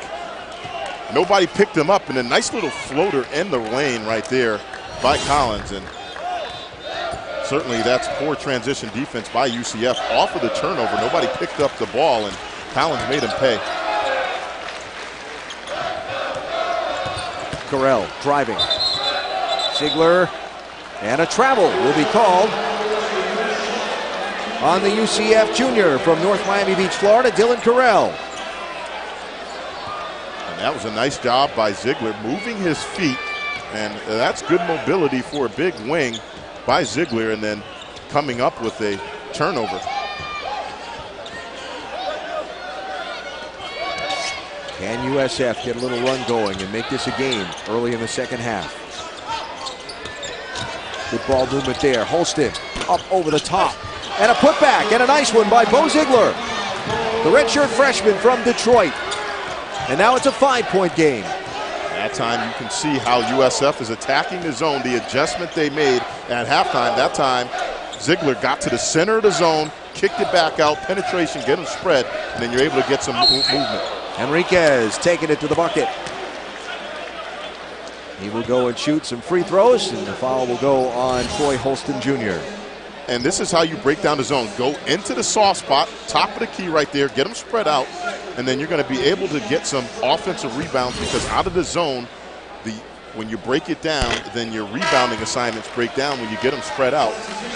Nobody picked him up, and a nice little floater in the lane right there by Collins. And certainly that's poor transition defense by UCF. Off of the turnover, nobody picked up the ball, and Collins made him pay. Carell driving. Ziegler, and a travel will be called on the UCF junior from North Miami Beach, Florida, Dylan Carell. And that was a nice job by Ziegler, moving his feet, and that's good mobility for a big wing by Ziegler, and then coming up with a turnover. Can USF get a little run going and make this a game early in the second half? Good ball movement there. Holston up over the top. And a putback and a nice one by Bo Ziegler, the redshirt freshman from Detroit. And now it's a 5-point game. That time you can see how USF is attacking the zone, the adjustment they made at halftime. That time Ziegler got to the center of the zone, kicked it back out, penetration, get them spread, and then you're able to get some movement. Enriquez taking it to the bucket. He will go and shoot some free throws, and the foul will go on Troy Holston Jr. And this is how you break down the zone. Go into the soft spot, top of the key right there, get them spread out, and then you're going to be able to get some offensive rebounds, because out of the zone, when you break it down, then your rebounding assignments break down when you get them spread out.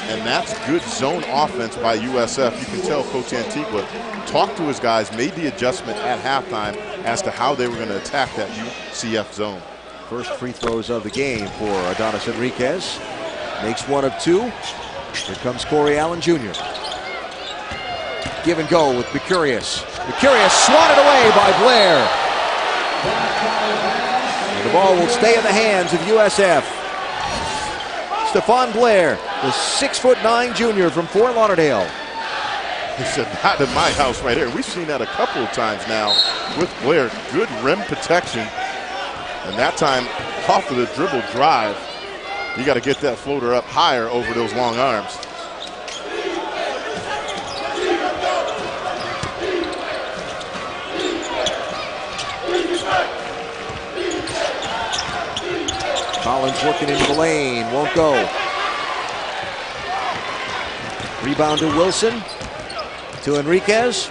And that's good zone offense by USF. You can tell Coach Antigua talked to his guys, made the adjustment at halftime as to how they were going to attack that UCF zone. First free throws of the game for Adonis Enriquez. Makes one of two. Here comes Corey Allen Jr. Give and go with Mercurius. Mercurius swatted away by Blair. And the ball will stay in the hands of USF. Stephon Blair, the 6'9" junior from Fort Lauderdale. He said, not in my house right here. We've seen that a couple of times now with Blair. Good rim protection. And that time, off of the dribble drive, you got to get that floater up higher over those long arms. Collins working into the lane, won't go. Rebound to Wilson, to Enriquez.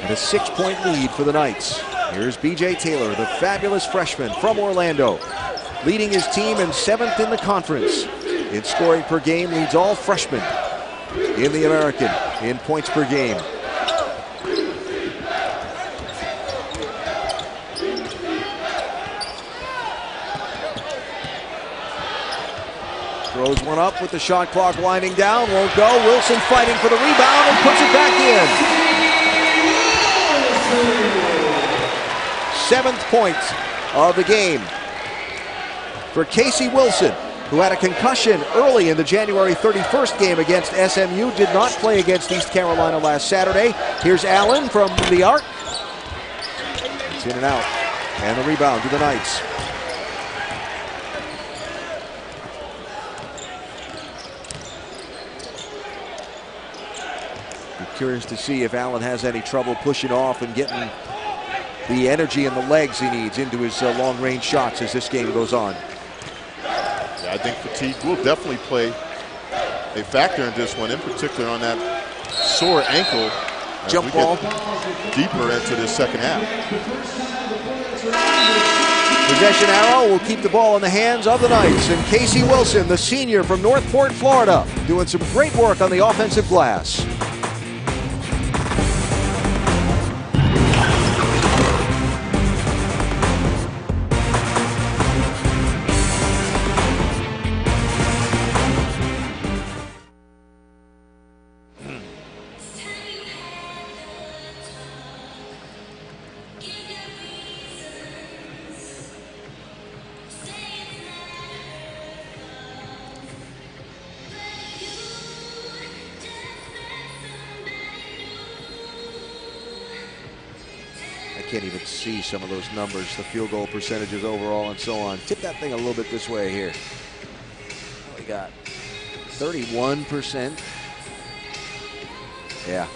And a 6-point lead for the Knights. Here's B.J. Taylor, the fabulous freshman from Orlando, leading his team in 7th in the conference. In scoring per game, leads all freshmen in the American in points per game. Throws one up with the shot clock winding down, won't go. Wilson fighting for the rebound and puts it back in. 7th point of the game for Casey Wilson, who had a concussion early in the January 31st game against SMU, did not play against East Carolina last Saturday. Here's Allen from the arc. It's in and out. And the rebound to the Knights. Be curious to see if Allen has any trouble pushing off and getting the energy and the legs he needs into his long-range shots as this game goes on. Yeah, I think fatigue will definitely play a factor in this one, in particular on that sore ankle. Jump ball. Deeper into this second half. Possession arrow will keep the ball in the hands of the Knights. And Casey Wilson, the senior from Northport, Florida, doing some great work on the offensive glass. can't even see some of those numbers, the field goal percentages overall and so on. Tip that thing a little bit this way here. We got 31%. Yeah.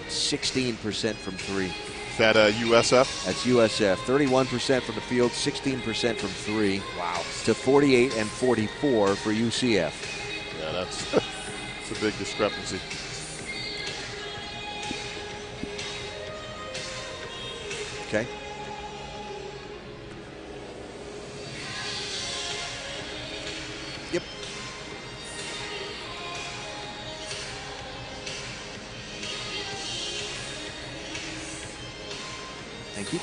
16% from three. Is that USF? That's USF. 31% from the field, 16% from three. Wow. To 48 and 44 for UCF. Yeah, that's a big discrepancy. Okay. Yep. Thank you.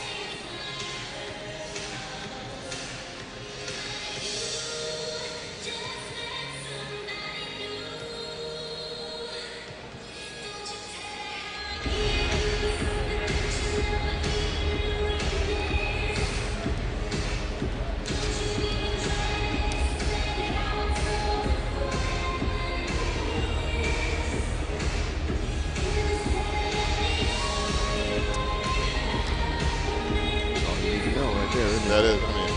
That is, I mean.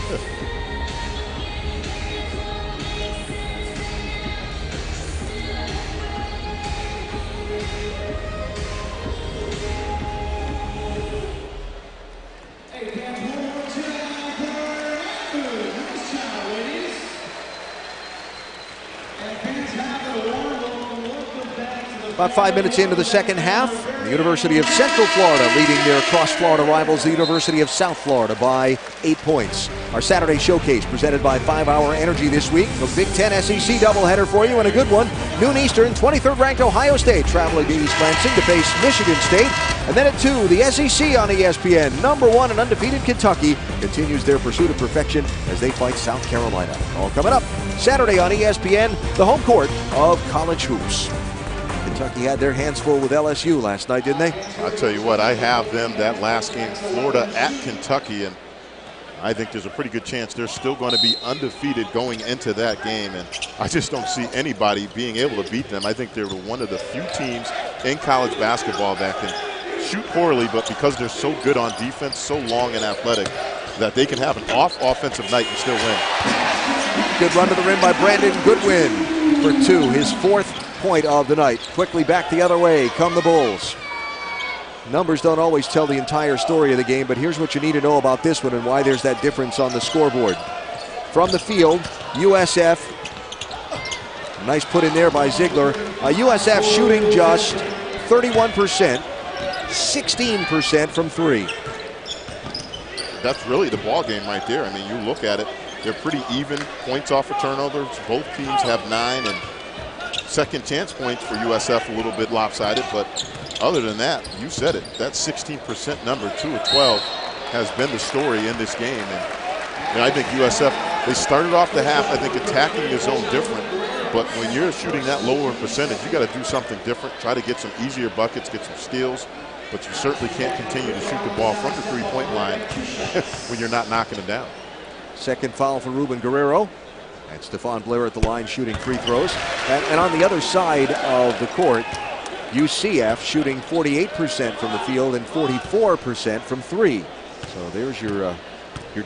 About 5 minutes into the second half, the University of Central Florida leading their cross-Florida rivals, the University of South Florida, by 8 points. Our Saturday showcase presented by 5 Hour Energy this week. A Big Ten SEC doubleheader for you and a good one. Noon Eastern, 23rd ranked Ohio State traveling to East Lansing to face Michigan State. And then at 2, the SEC on ESPN. Number 1 and undefeated Kentucky continues their pursuit of perfection as they fight South Carolina. All coming up Saturday on ESPN, the home court of college hoops. Kentucky had their hands full with LSU last night, didn't they? I'll tell you what, I have them that last game, Florida at Kentucky, and I think there's a pretty good chance they're still going to be undefeated going into that game, and I just don't see anybody being able to beat them. I think they're one of the few teams in college basketball that can shoot poorly, but because they're so good on defense, so long and athletic, that they can have an offensive night and still win. Good run to the rim by Brandon Goodwin for 2, his 4th point of the night. Quickly back the other way come the Bulls. Numbers don't always tell the entire story of the game, but here's what you need to know about this one and why there's that difference on the scoreboard. From the field, USF, nice put in there by Ziegler. USF shooting just 31%, 16% from 3. That's really the ball game right there. I mean, you look at it, they're pretty even points off of turnovers. Both teams have 9, and second chance points for USF a little bit lopsided, but other than that, you said it, that 16% number, 2 of 12, has been the story in this game. And I think USF, they started off the half, I think, attacking the zone different, but when you're shooting that lower percentage, you got to do something different, try to get some easier buckets, get some steals, but you certainly can't continue to shoot the ball from the three-point line when you're not knocking it down. Second foul for Ruben Guerrero. And Stephon Blair at the line shooting free throws. And on the other side of the court, UCF shooting 48% from the field and 44% from 3. So there's your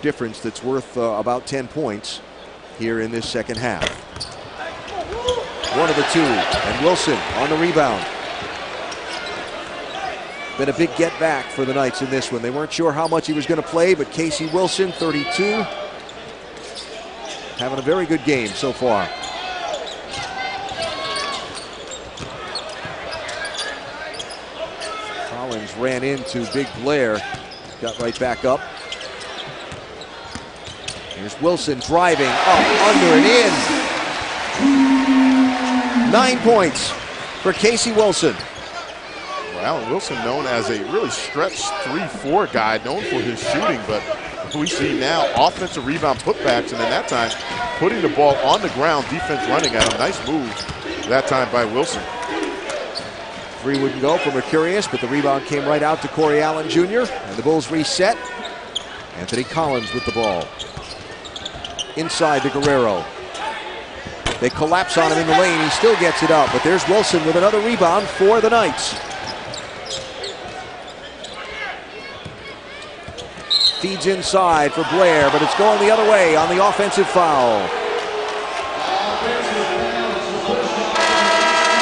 difference that's worth about 10 points here in this second half. 1 of the 2, and Wilson on the rebound. Been a big get back for the Knights in this one. They weren't sure how much he was going to play, but Casey Wilson, 32. Having a very good game so far. Collins ran into Big Blair. Got right back up. Here's Wilson driving up, under and in. 9 points for Casey Wilson. Well, Alan Wilson known as a really stretched 3-4 guy, known for his shooting, but we see now offensive rebound putbacks, and then that time putting the ball on the ground, defense running at him. Nice move that time by Wilson. 3 wouldn't go for Mercurius, but the rebound came right out to Corey Allen Jr. And the Bulls reset. Anthony Collins with the ball. Inside to Guerrero. They collapse on him in the lane. He still gets it up, but there's Wilson with another rebound for the Knights. Feeds inside for Blair, but it's going the other way on the offensive foul.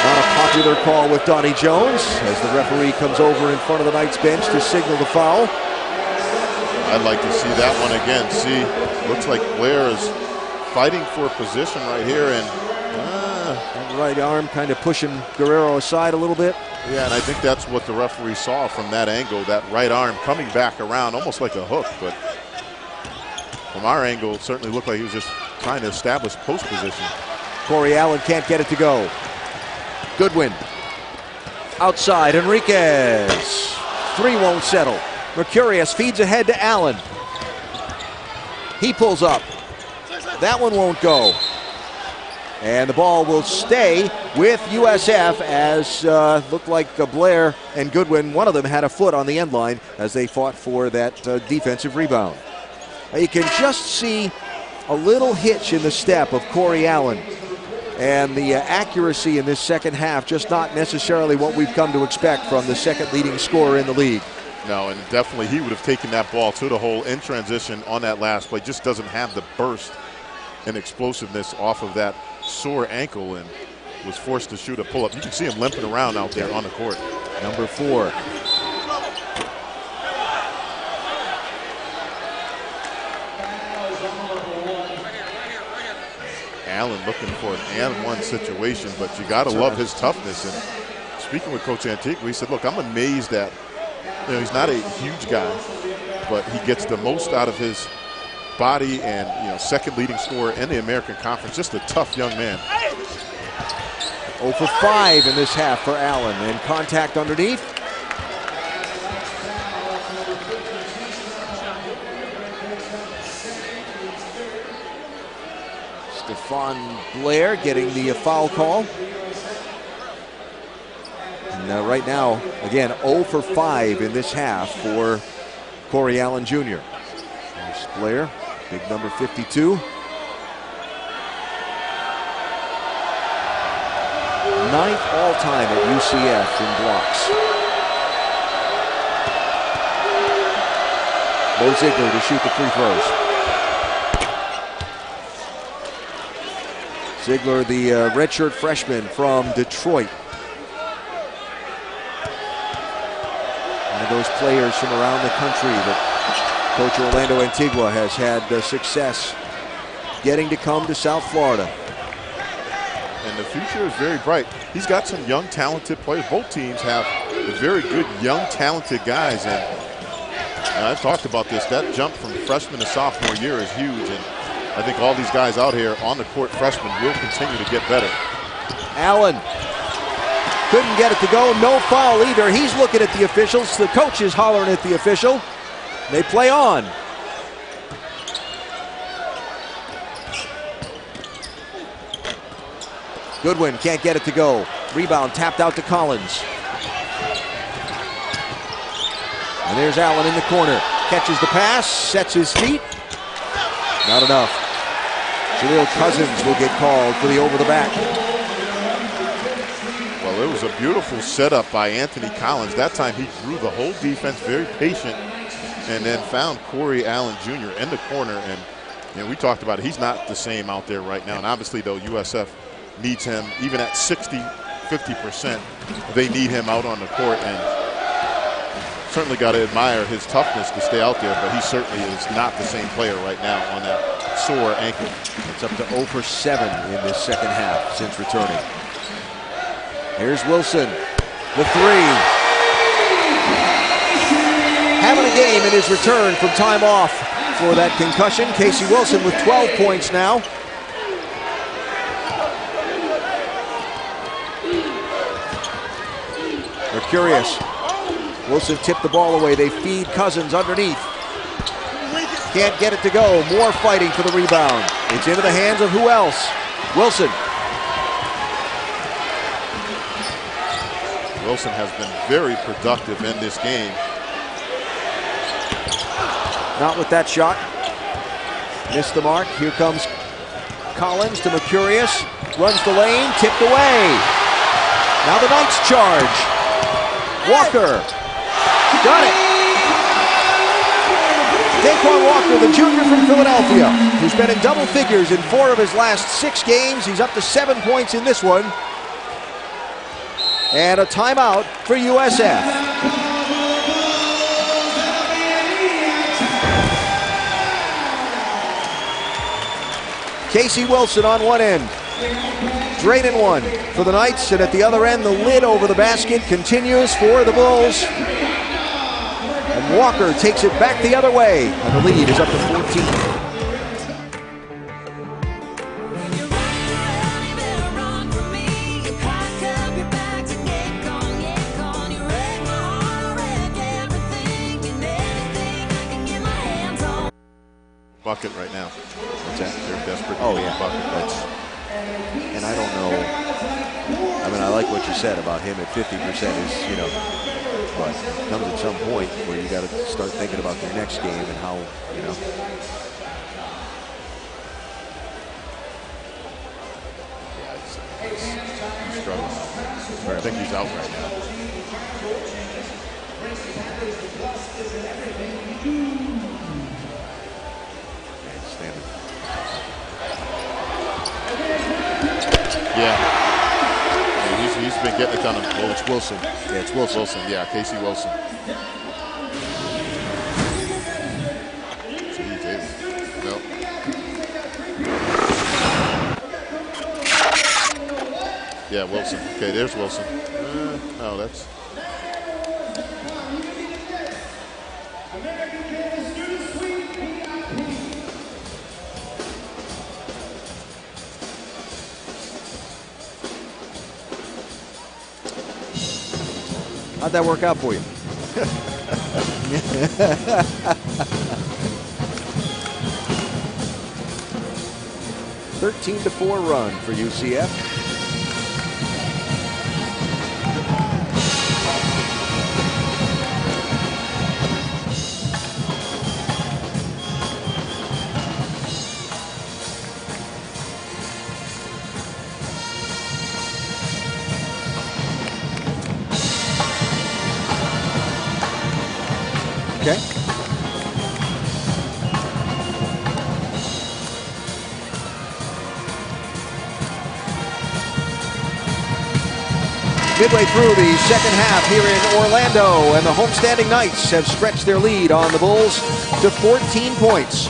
Not a popular call with Donnie Jones as the referee comes over in front of the Knights bench to signal the foul. I'd like to see that one again. See, looks like Blair is fighting for position right here, and that right arm kind of pushing Guerrero aside a little bit. yeah, and I think that's what the referee saw from that angle, that right arm coming back around almost like a hook, but from our angle it certainly looked like he was just trying to establish post position. Corey Allen can't get it to go. Goodwin outside, Enriquez. Three won't settle. Mercurius feeds ahead to Allen. He pulls up. That one won't go. And the ball will stay with USF as looked like Blair and Goodwin, one of them had a foot on the end line as they fought for that defensive rebound. You can just see a little hitch in the step of Corey Allen. And the accuracy in this second half, just not necessarily what we've come to expect from the second leading scorer in the league. No, and definitely he would have taken that ball to the hole in transition on that last play. Just doesn't have the burst and explosiveness off of that sore ankle and was forced to shoot a pull-up. You can see him limping around out there on the court. Number 4. Allen looking for an and one situation, but you got to love his toughness. And speaking with Coach Antigua, he said, look, I'm amazed that, you know, he's not a huge guy, but he gets the most out of his body and, you know, second leading scorer in the American Conference. Just a tough young man. 0 for 5 in this half for Allen, and contact underneath. Stephon Blair getting the foul call. And right now, again, 0 for 5 in this half for Corey Allen Jr. There's Blair, big number 52. 9th all-time at UCF in blocks. Mo Ziegler to shoot the free throws. Ziegler, the redshirt freshman from Detroit. One of those players from around the country that Coach Orlando Antigua has had success getting to come to South Florida. And the future is very bright. He's got some young, talented players. Both teams have very good, young, talented guys. And I've talked about this. That jump from freshman to sophomore year is huge. And I think all these guys out here on the court, freshmen, will continue to get better. Allen couldn't get it to go. No foul either. He's looking at the officials. The coach is hollering at the official. They play on. Goodwin can't get it to go. Rebound tapped out to Collins. And there's Allen in the corner. Catches the pass, sets his feet. Not enough. Jaleel Cousins will get called for the over the back. Well, it was a beautiful setup by Anthony Collins. That time he drew the whole defense, very patient, and then found Corey Allen Jr. in the corner. And you know, we talked about it. He's not the same out there right now. And obviously, though, USF needs him even at 60, 50%. They need him out on the court, and certainly got to admire his toughness to stay out there, but he certainly is not the same player right now on that sore ankle. It's up to 0 for 7 in this second half since returning. Here's Wilson, the 3. Having a game in his return from time off for that concussion. Casey Wilson with 12 points now. They're curious. Wilson tipped the ball away. They feed Cousins underneath. Can't get it to go. More fighting for the rebound. It's into the hands of who else? Wilson. Wilson has been very productive in this game. Not with that shot. Missed the mark. Here comes Collins to Mercurius. Runs the lane, tipped away. Now the Knights charge. Walker. Got it. Daquan Walker, the junior from Philadelphia, who's been in double figures in 4 of his last 6 games. He's up to 7 points in this one. And a timeout for USF. Casey Wilson on one end, draining one for the Knights, and at the other end, the lid over the basket continues for the Bulls. And Walker takes it back the other way, and the lead is up to 14. Bucket right now. What's that? They're desperate. Oh, yeah. Bucket. And I don't know. I mean, I like what you said about him at 50% is, you know, but it comes at some point where you got to start thinking about the next game and how, you know. Yeah, he's struggling. I think he's out right now. Yeah, he's been getting it done. Oh, it's Wilson. Yeah, it's Wilson. Yeah, Casey Wilson. Jeez, no. Yeah, Wilson. Okay, there's Wilson. No, that's. How'd that work out for you? 13-4 run for UCF. Okay. Midway through the second half here in Orlando, and the homestanding Knights have stretched their lead on the Bulls to 14 points.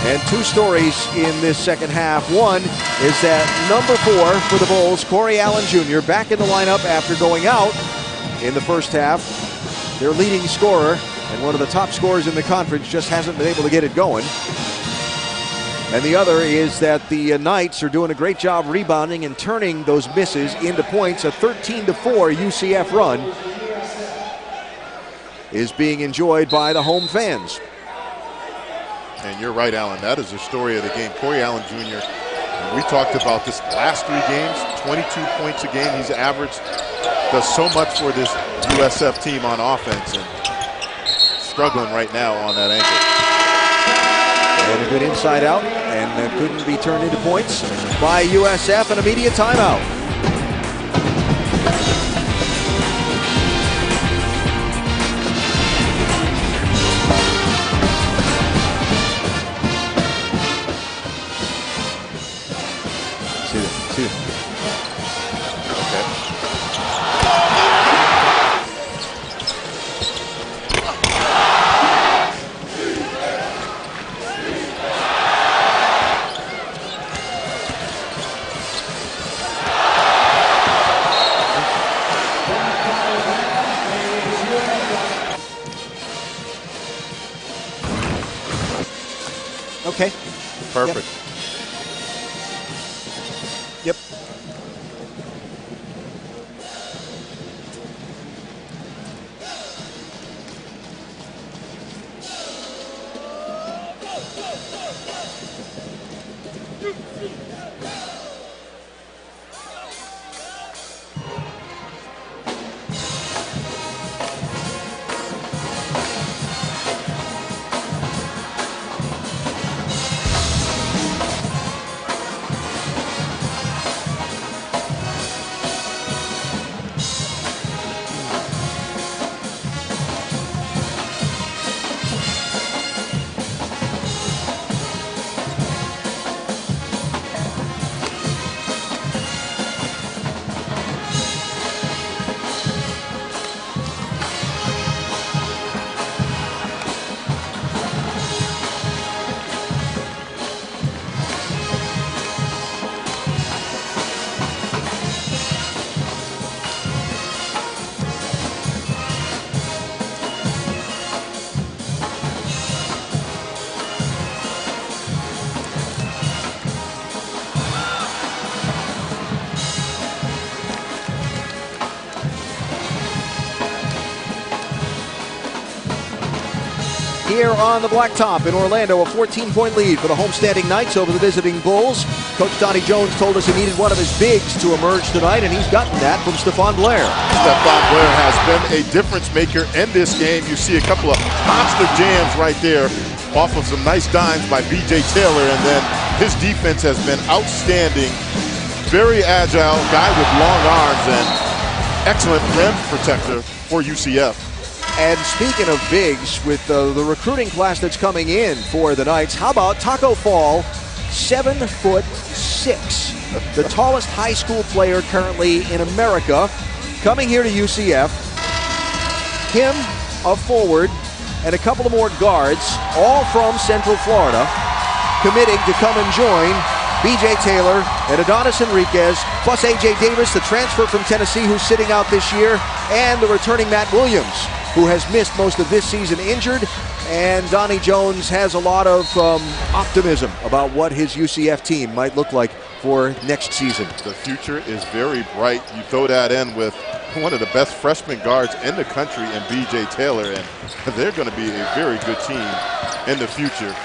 And 2 stories in this second half. One is that number 4 for the Bulls, Corey Allen Jr., back in the lineup after going out in the first half. Their leading scorer and one of the top scorers in the conference just hasn't been able to get it going. And the other is that the Knights are doing a great job rebounding and turning those misses into points. A 13-4 UCF run is being enjoyed by the home fans. And you're right, Alan. That is the story of the game. Corey Allen Jr., we talked about this last 3 games, 22 points a game he's averaged. Does so much for this USF team on offense, and struggling right now on that ankle. And a good inside out, and that couldn't be turned into points by USF. An immediate timeout. See that. Okay. Okay. Perfect. Yep. here on the Blacktop in Orlando. A 14-point lead for the homestanding Knights over the visiting Bulls. Coach Donnie Jones told us he needed one of his bigs to emerge tonight, and he's gotten that from Stephon Blair. Stephon Blair has been a difference maker in this game. You see a couple of monster jams right there off of some nice dimes by B.J. Taylor, and then his defense has been outstanding. Very agile guy with long arms and excellent rim protector for UCF. And speaking of bigs, with the recruiting class that's coming in for the Knights, how about Taco Fall, 7'6", the tallest high school player currently in America, coming here to UCF. Him, a forward, and a couple of more guards, all from Central Florida, committing to come and join B.J. Taylor and Adonis Enriquez, plus A.J. Davis, the transfer from Tennessee who's sitting out this year, and the returning Matt Williams, who has missed most of this season injured. And Donnie Jones has a lot of optimism about what his UCF team might look like for next season. The future is very bright. You throw that in with one of the best freshman guards in the country in B.J. Taylor, and they're going to be a very good team in the future.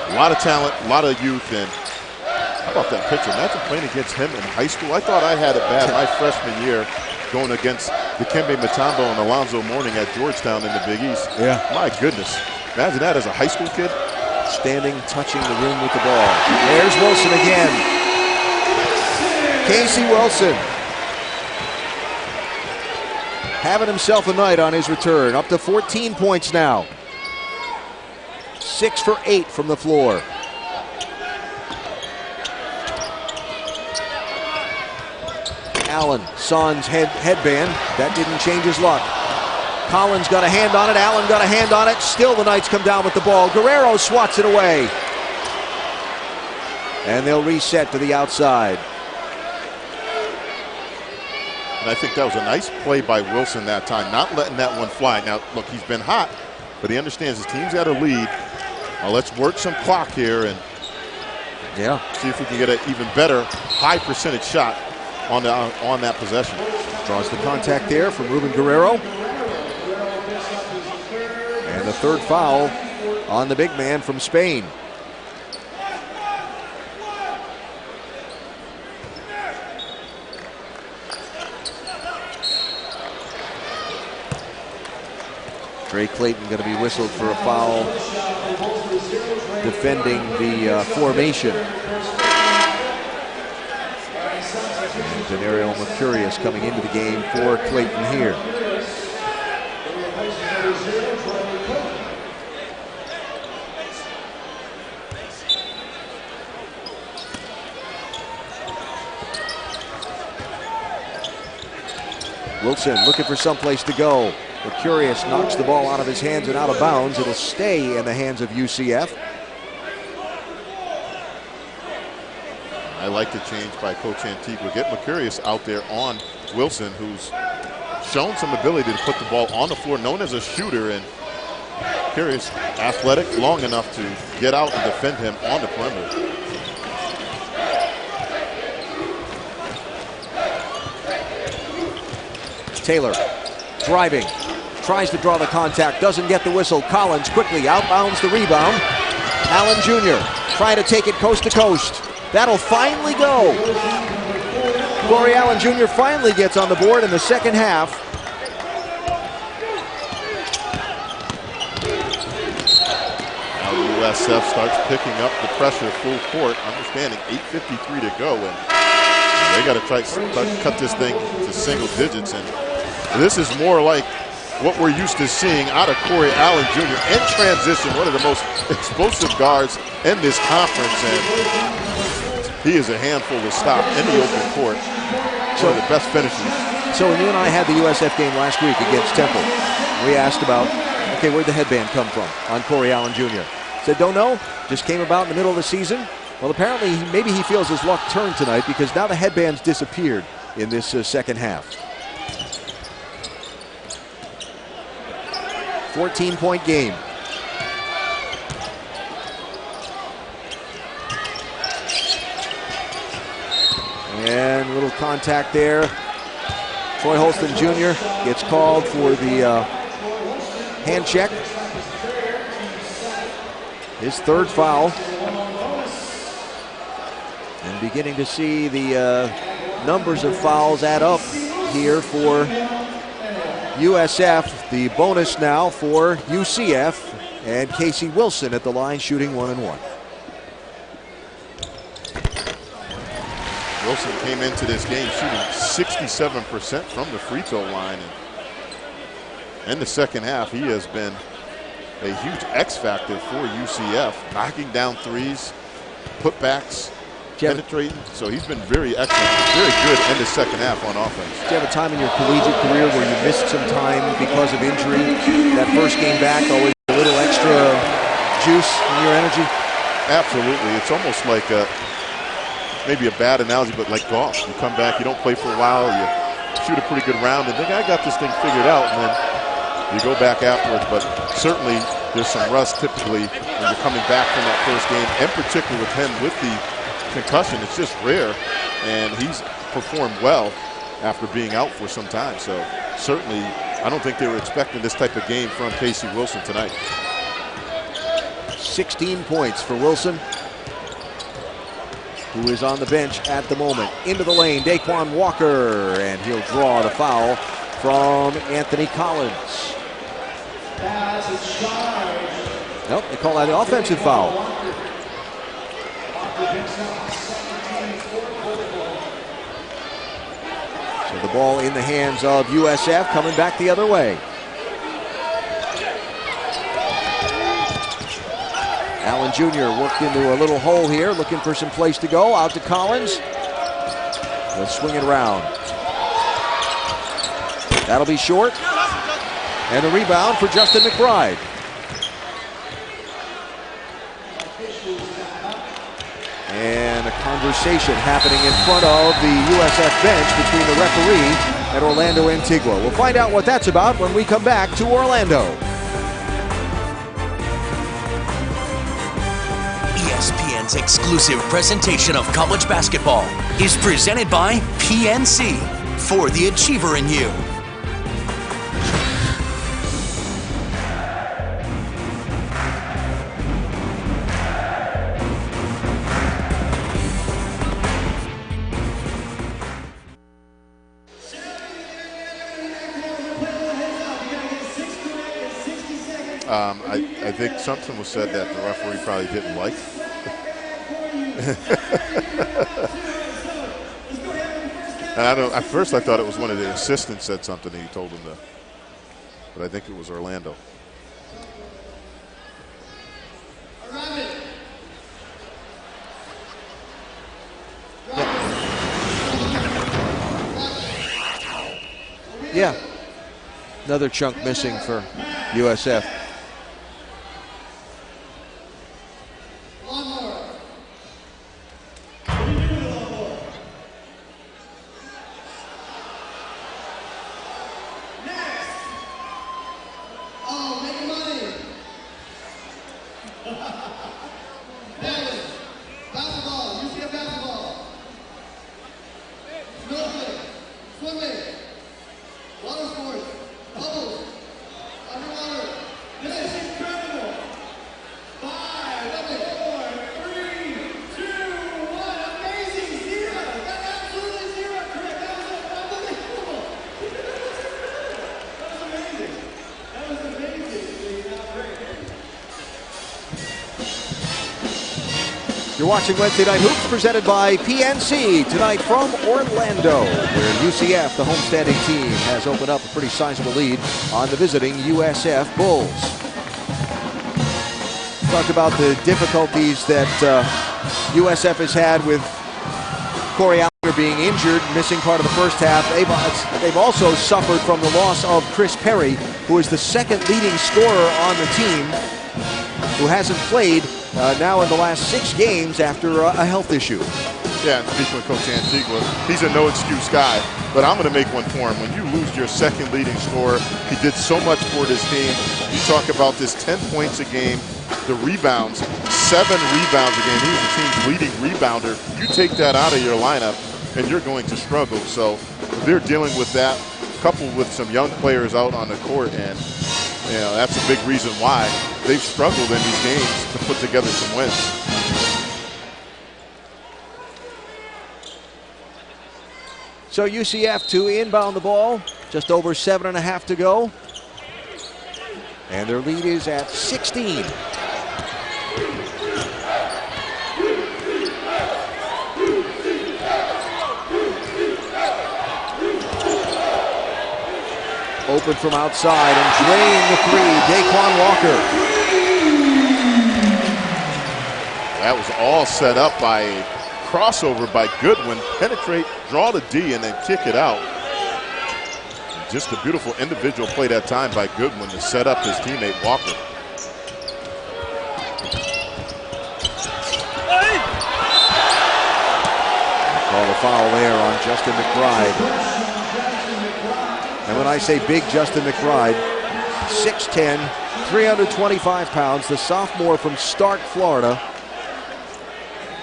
A lot of talent, a lot of youth, and how about that picture? Imagine playing against him in high school. I thought I had it bad my freshman year going against Dikembe Mutombo and Alonzo Mourning at Georgetown in the Big East. Yeah. My goodness. Imagine that as a high school kid. Standing, touching the rim with the ball. There's Wilson again. Casey Wilson having himself a night on his return. Up to 14 points now. 6 for 8 from the floor. Allen, Son's headband. That didn't change his luck. Collins got a hand on it. Allen got a hand on it. Still the Knights come down with the ball. Guerrero swats it away. And they'll reset to the outside. And I think that was a nice play by Wilson that time, not letting that one fly. Now, look, he's been hot, but he understands his team's got a lead. Now let's work some clock here and see if we can get an even better high percentage shot on that possession. Draws the contact there from Ruben Guerrero. And the third foul on the big man from Spain. Trey Clayton going to be whistled for a foul defending the formation. And Denario Mercurius coming into the game for Clayton here. Wilson looking for someplace to go. Mercurius knocks the ball out of his hands and out of bounds. It'll stay in the hands of UCF. I like the change by Coach Antigua. Get Mercurius out there on Wilson, who's shown some ability to put the ball on the floor, known as a shooter, and Mercurius athletic, long enough to get out and defend him on the perimeter. Taylor driving, tries to draw the contact, doesn't get the whistle. Collins quickly outbounds the rebound. Allen Jr. trying to take it coast to coast. That'll finally go. Corey Allen Jr. finally gets on the board in the second half. Now USF starts picking up the pressure full court, understanding 8:53 to go, and they got to try to cut this thing to single digits. And this is more like what we're used to seeing out of Corey Allen Jr. in transition, one of the most explosive guards in this conference, and he is a handful to stop in the open court. One of the best finishers. So when you and I had the USF game last week against Temple, we asked about, okay, where'd the headband come from on Corey Allen Jr.? Said, don't know, just came about in the middle of the season. Well, apparently maybe he feels his luck turned tonight because now the headband's disappeared in this second half. 14-point game. And a little contact there. Troy Holston Jr. gets called for the hand check. His third foul. And beginning to see the numbers of fouls add up here for USF. The bonus now for UCF, and Casey Wilson at the line shooting 1-1. Wilson came into this game shooting 67% from the free throw line. And in the second half, he has been a huge X factor for UCF, knocking down threes, putbacks, penetrating. So he's been very excellent, very good in the second half on offense. Do you have a time in your collegiate career where you missed some time because of injury? That first game back, always a little extra juice in your energy? Absolutely. It's almost like maybe a bad analogy, but like golf. You come back, you don't play for a while, you shoot a pretty good round, and think, I got this thing figured out, and then you go back afterwards. But certainly there's some rust typically when you're coming back from that first game, and particularly with him with the concussion. It's just rare, and he's performed well after being out for some time. So certainly I don't think they were expecting this type of game from Casey Wilson tonight. 16 points for Wilson, who is on the bench at the moment. Into the lane, Daquan Walker, and he'll draw the foul from Anthony Collins. Nope, they call that an offensive foul. So the ball in the hands of USF, coming back the other way. Allen Jr. worked into a little hole here, looking for some place to go. Out to Collins. Let's swing it around. That'll be short. And a rebound for Justin McBride. And a conversation happening in front of the USF bench between the referee and Orlando Antigua. We'll find out what that's about when we come back to Orlando. ESPN's exclusive presentation of college basketball is presented by PNC, for the achiever in you. I think something was said that the referee probably didn't like. And at first I thought it was one of the assistants said something and he told him to, but I think it was Orlando. Yeah, another chunk missing for USF. You're watching Wednesday Night Hoops, presented by PNC, tonight from Orlando, where UCF, the homestanding team, has opened up a pretty sizable lead on the visiting USF Bulls. Talked about the difficulties that USF has had with Corey Allen being injured, missing part of the first half. They've also suffered from the loss of Chris Perry, who is the second leading scorer on the team, who hasn't played now in the last 6 games after a health issue. Yeah, and speaking with Coach Antigua, he's a no-excuse guy, but I'm going to make one for him. When you lose your second leading scorer, he did so much for this team. You talk about this 10 points a game, the rebounds, 7 rebounds a game. He was the team's leading rebounder. You take that out of your lineup, and you're going to struggle. So they're dealing with that, coupled with some young players out on the court, and you know that's a big reason why they've struggled in these games to put together some wins. So UCF to inbound the ball, just over 7.5 to go. And their lead is at 16. Open from outside and draining the three, Daquan Walker. That was all set up by a crossover by Goodwin. Penetrate, draw the D, and then kick it out. Just a beautiful individual play that time by Goodwin to set up his teammate Walker. Call the foul there on Justin McBride. And when I say big Justin McBride, 6'10", 325 pounds, the sophomore from Stark, Florida,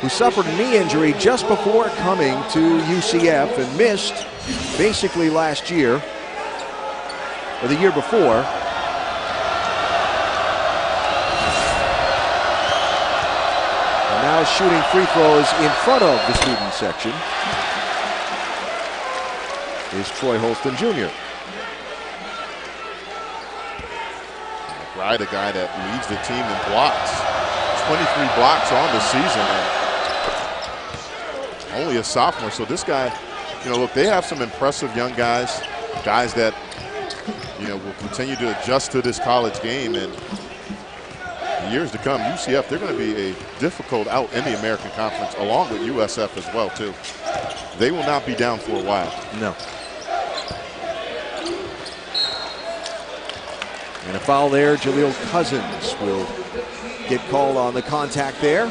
who suffered a knee injury just before coming to UCF and missed basically last year, or the year before. And now shooting free throws in front of the student section is Troy Holston Jr. McBride, a guy that leads the team in blocks. 23 blocks on the season, and only a sophomore. So this guy, look, they have some impressive young guys that, will continue to adjust to this college game. And in years to come, UCF, they're going to be a difficult out in the American Conference, along with USF as well, too. They will not be down for a while. No. And a foul there. Jaleel Cousins will get called on the contact there.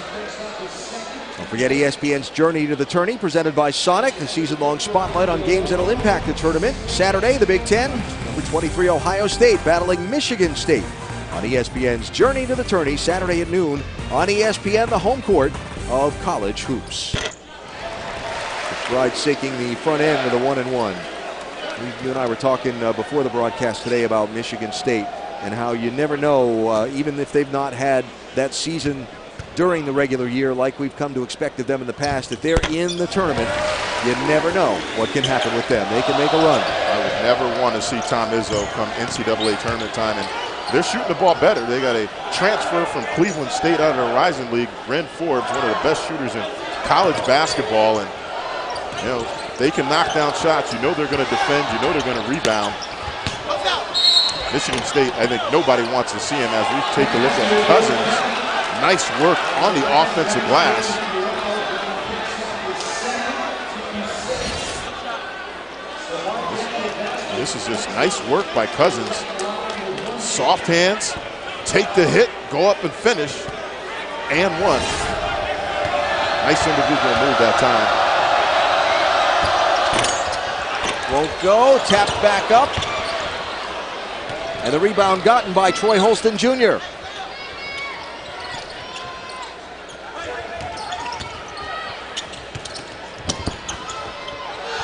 Don't forget ESPN's Journey to the Tourney, presented by Sonic, the season-long spotlight on games that'll impact the tournament. Saturday, the Big Ten, number 23 Ohio State battling Michigan State on ESPN's Journey to the Tourney, Saturday at noon on ESPN, the home court of college hoops. McBride sinking the front end with a 1-and-1. You and I were talking before the broadcast today about Michigan State and how you never know, even if they've not had that season during the regular year like we've come to expect of them in the past, if they're in the tournament, you never know what can happen with them. They can make a run. I would never want to see Tom Izzo come NCAA tournament time, and they're shooting the ball better. They got a transfer from Cleveland State out of the Horizon League, Bryn Forbes, one of the best shooters in college basketball, and they can knock down shots. They're going to defend. They're going to rebound. Michigan State, I think nobody wants to see him as we take a look at Cousins. Nice work on the offensive glass. This is just nice work by Cousins. Soft hands, take the hit, go up and finish, and one. Nice individual move that time. Won't go, tapped back up. And the rebound gotten by Troy Holston Jr.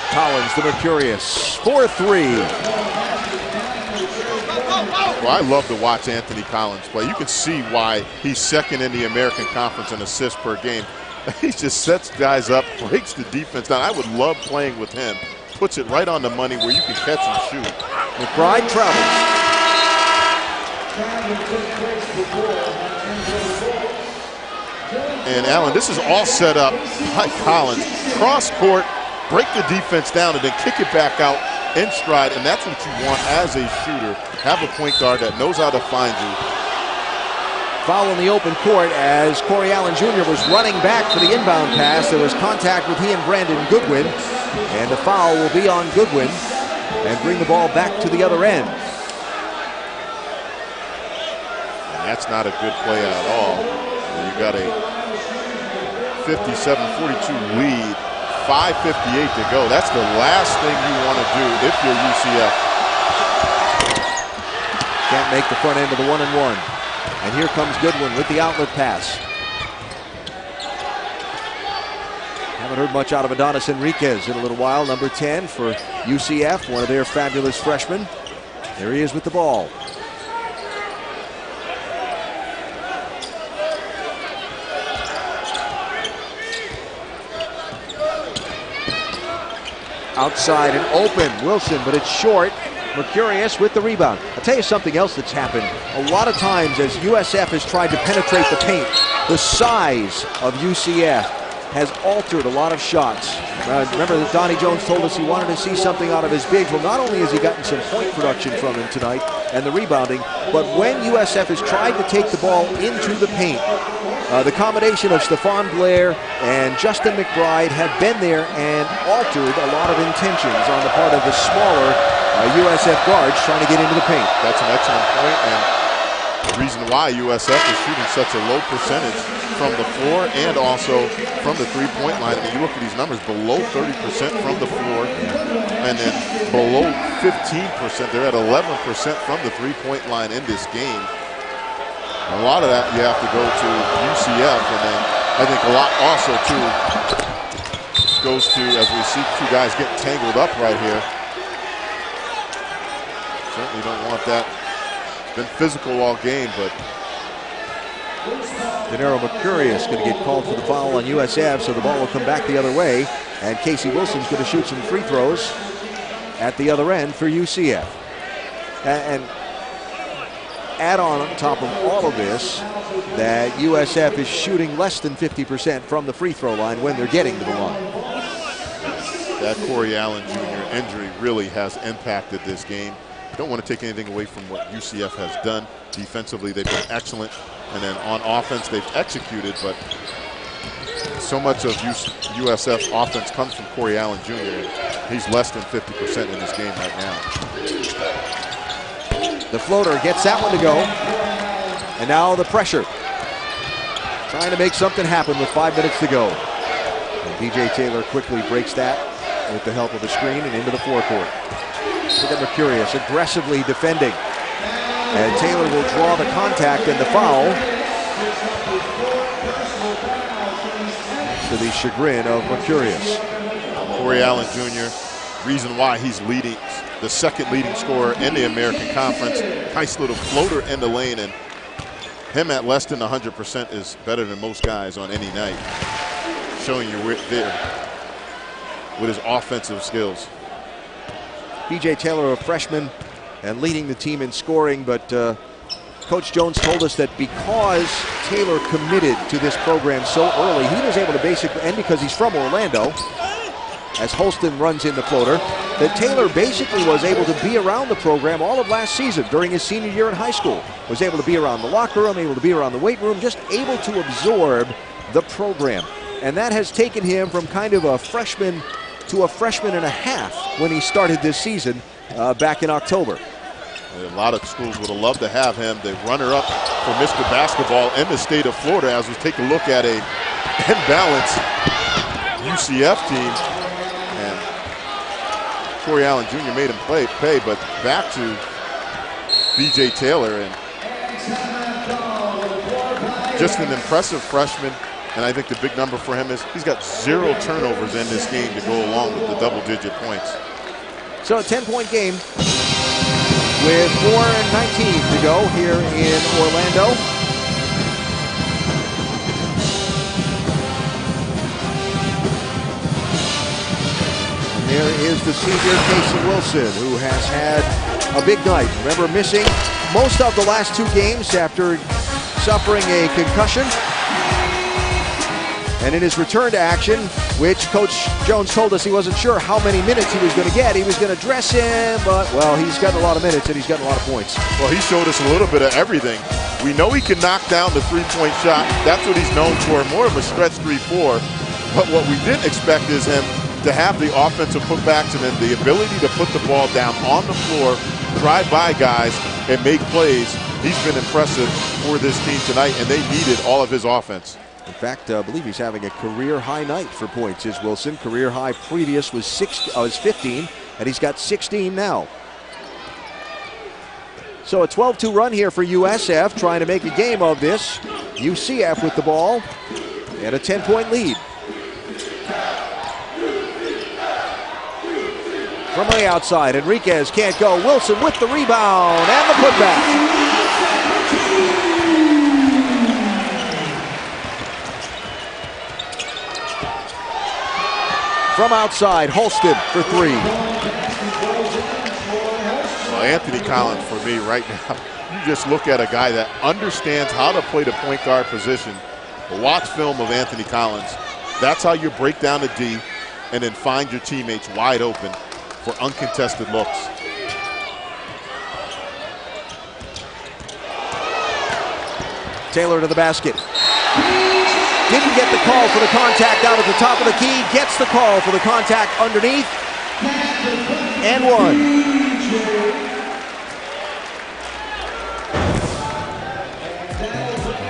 Collins, the Mercurius, 4-3. Well, I love to watch Anthony Collins play. You can see why he's second in the American Conference in assists per game. He just sets guys up, breaks the defense down. I would love playing with him. Puts it right on the money where you can catch and shoot. McBride travels. And Allen, this is all set up by Collins. Cross court, break the defense down, and then kick it back out in stride. And that's what you want as a shooter. Have a point guard that knows how to find you. Foul in the open court as Corey Allen Jr. was running back for the inbound pass. There was contact with he and Brandon Goodwin. And the foul will be on Goodwin and bring the ball back to the other end. And that's not a good play at all. You got a 57-42 lead, 5:58 to go. That's the last thing you want to do if you're UCF. Can't make the front end of the 1-and-1. And here comes Goodwin with the outlet pass. Haven't heard much out of Adonis Enriquez in a little while. Number 10 for UCF, one of their fabulous freshmen. There he is with the ball. Outside and open, Wilson, but it's short. Mercurius with the rebound. I'll tell you something else that's happened. A lot of times as USF has tried to penetrate the paint, the size of UCF has altered a lot of shots. Remember that Donnie Jones told us he wanted to see something out of his bigs. Well, not only has he gotten some point production from him tonight and the rebounding, but when USF has tried to take the ball into the paint, the combination of Stephon Blair and Justin McBride have been there and altered a lot of intentions on the part of the smaller USF guards trying to get into the paint. That's an excellent point, and the reason why USF is shooting such a low percentage from the floor and also from the three-point line. I mean, you look at these numbers, below 30% from the floor and then below 15%. They're at 11% from the three-point line in this game. A lot of that you have to go to UCF, and then I think a lot also too goes to, as we see two guys getting tangled up right here. Certainly don't want that. Been physical all game, but Denaro Mercurius going to get called for the foul on USF, so the ball will come back the other way, and Casey Wilson's going to shoot some free throws at the other end for UCF. And add on top of all of this that USF is shooting less than 50% from the free throw line when they're getting to the line. That Corey Allen Jr. injury really has impacted this game. Don't want to take anything away from what UCF has done. Defensively, they've been excellent. And then on offense, they've executed, but so much of USF's offense comes from Corey Allen Jr. He's less than 50% in this game right now. The floater gets that one to go. And now the pressure. Trying to make something happen with 5 minutes to go. And B.J. Taylor quickly breaks that with the help of a screen and into the forecourt. Look at Mercurius aggressively defending. And Taylor will draw the contact and the foul to the chagrin of Mercurius. Corey Allen Jr., reason why he's leading, the second leading scorer in the American Conference. Nice little floater in the lane, and him at less than 100% is better than most guys on any night. Showing you there with his offensive skills. B.J. Taylor, a freshman, and leading the team in scoring, but Coach Jones told us that because Taylor committed to this program so early, he was able to basically, and because he's from Orlando, as Holston runs in the floater, that Taylor basically was able to be around the program all of last season during his senior year in high school. Was able to be around the locker room, able to be around the weight room, just able to absorb the program. And that has taken him from kind of a freshman to a freshman and a half when he started this season back in October. A lot of schools would have loved to have him, the runner-up for Mr. Basketball in the state of Florida, as we take a look at a imbalanced UCF team. And Corey Allen Jr. made him pay, but back to B.J. Taylor, and just an impressive freshman. And I think the big number for him is he's got 0 turnovers in this game to go along with the double-digit points. So a 10-point game with 4:19 to go here in Orlando. And there is the senior Casey Wilson, who has had a big night. Remember, missing most of the last 2 games after suffering a concussion. And in his return to action, which Coach Jones told us he wasn't sure how many minutes he was going to get. He was going to dress him, but, well, he's gotten a lot of minutes and he's gotten a lot of points. Well, he showed us a little bit of everything. We know he can knock down the three-point shot. That's what he's known for, more of a stretch 3-4. But what we didn't expect is him to have the offensive putbacks and then the ability to put the ball down on the floor, drive by guys, and make plays. He's been impressive for this team tonight, and they needed all of his offense. In fact, I believe he's having a career-high night for points, is Wilson. Career-high previous was 15, and he's got 16 now. So a 12-2 run here for USF, trying to make a game of this. UCF with the ball, and a 10-point lead. From the outside, Enriquez can't go. Wilson with the rebound, and the putback. from outside. Holston for three. Well, Anthony Collins, for me right now, you just look at a guy that understands how to play the point guard position. Watch film of Anthony Collins. That's how you break down the D and then find your teammates wide open for uncontested looks. Taylor to the basket. Didn't get the call for the contact out at the top of the key. Gets the call for the contact underneath. And one.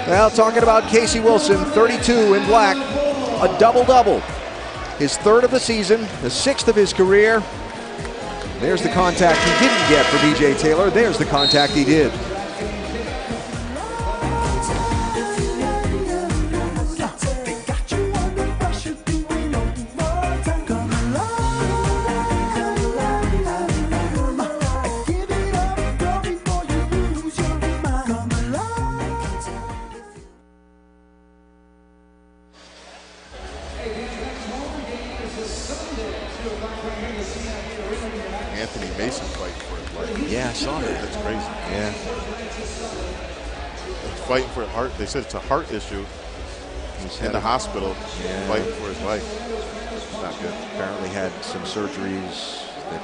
Well, talking about Casey Wilson, 32 in black. A double-double. His third of the season, the sixth of his career. There's the contact he didn't get for B.J. Taylor. There's the contact he did. Anthony Mason fighting for his life. Yeah, I saw that. That's crazy. Yeah. He's fighting for a heart. They said it's a heart issue. He's in the hospital, fighting for his life. It's not good. Apparently had some surgeries that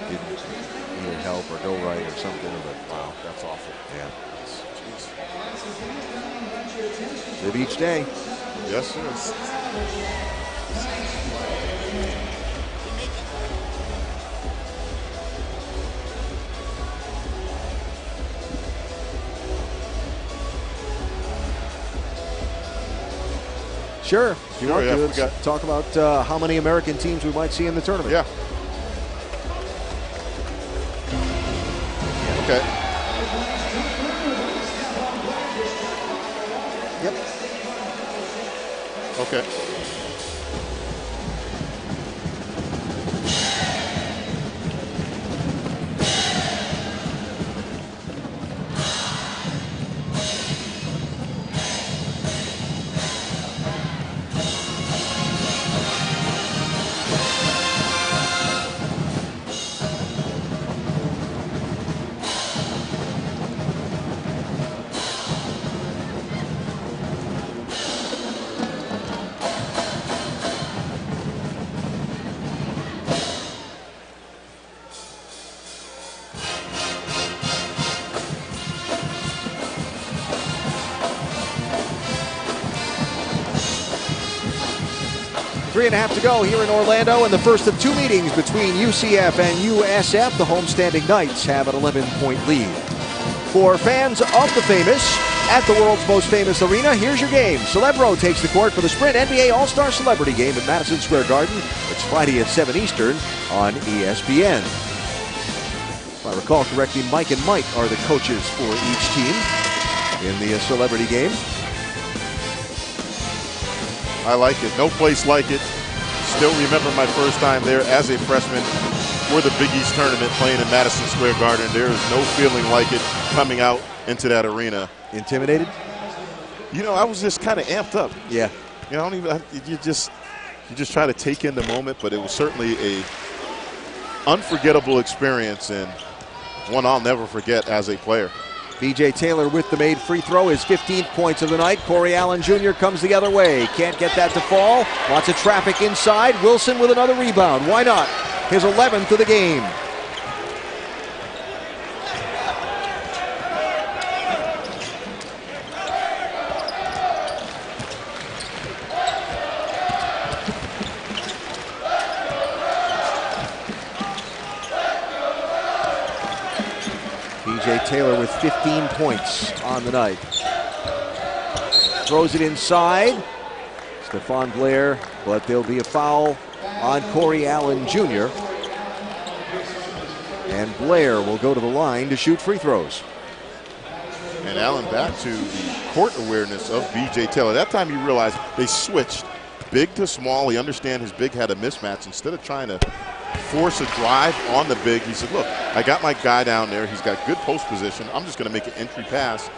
didn't either help or go right or something. But Wow, that's awful. yeah, Jeez. live each day. Yes, sir. Sure. If you want to, let's talk about how many American teams we might see in the tournament. Yeah. Okay. Yep. Okay. Three and a half to go here in Orlando, and the first of two meetings between UCF and USF. The homestanding Knights have an 11-point lead. For fans of the famous, at the world's most famous arena, here's your game. Celebro takes the court for the Sprint NBA All-Star Celebrity Game at Madison Square Garden. It's Friday at 7 Eastern on ESPN. If I recall correctly, Mike and Mike are the coaches for each team in the Celebrity Game. I like it. No place like it. Still remember my first time there as a freshman for the Big East tournament playing in Madison Square Garden. There is no feeling like it coming out into that arena. Intimidated? You know, I was just kind of amped up. Yeah. You know, I don't even, you just try to take in the moment, but it was certainly a unforgettable experience and one I'll never forget as a player. B.J. Taylor with the made free throw, his 15th points of the night. Corey Allen Jr. comes the other way. Can't get that to fall. Lots of traffic inside. Wilson with another rebound. Why not? His 11th of the game. B.J. Taylor with 15 points on the night. Throws it inside. Stephon Blair, but there'll be a foul on Corey Allen Jr. And Blair will go to the line to shoot free throws. And Allen back to the court awareness of B.J. Taylor. That time you realize they switched big to small. He understand his big had a mismatch. Instead of trying to force a drive on the big, he said, look, I got my guy down there. He's got good post position. I'm just going to make an entry pass.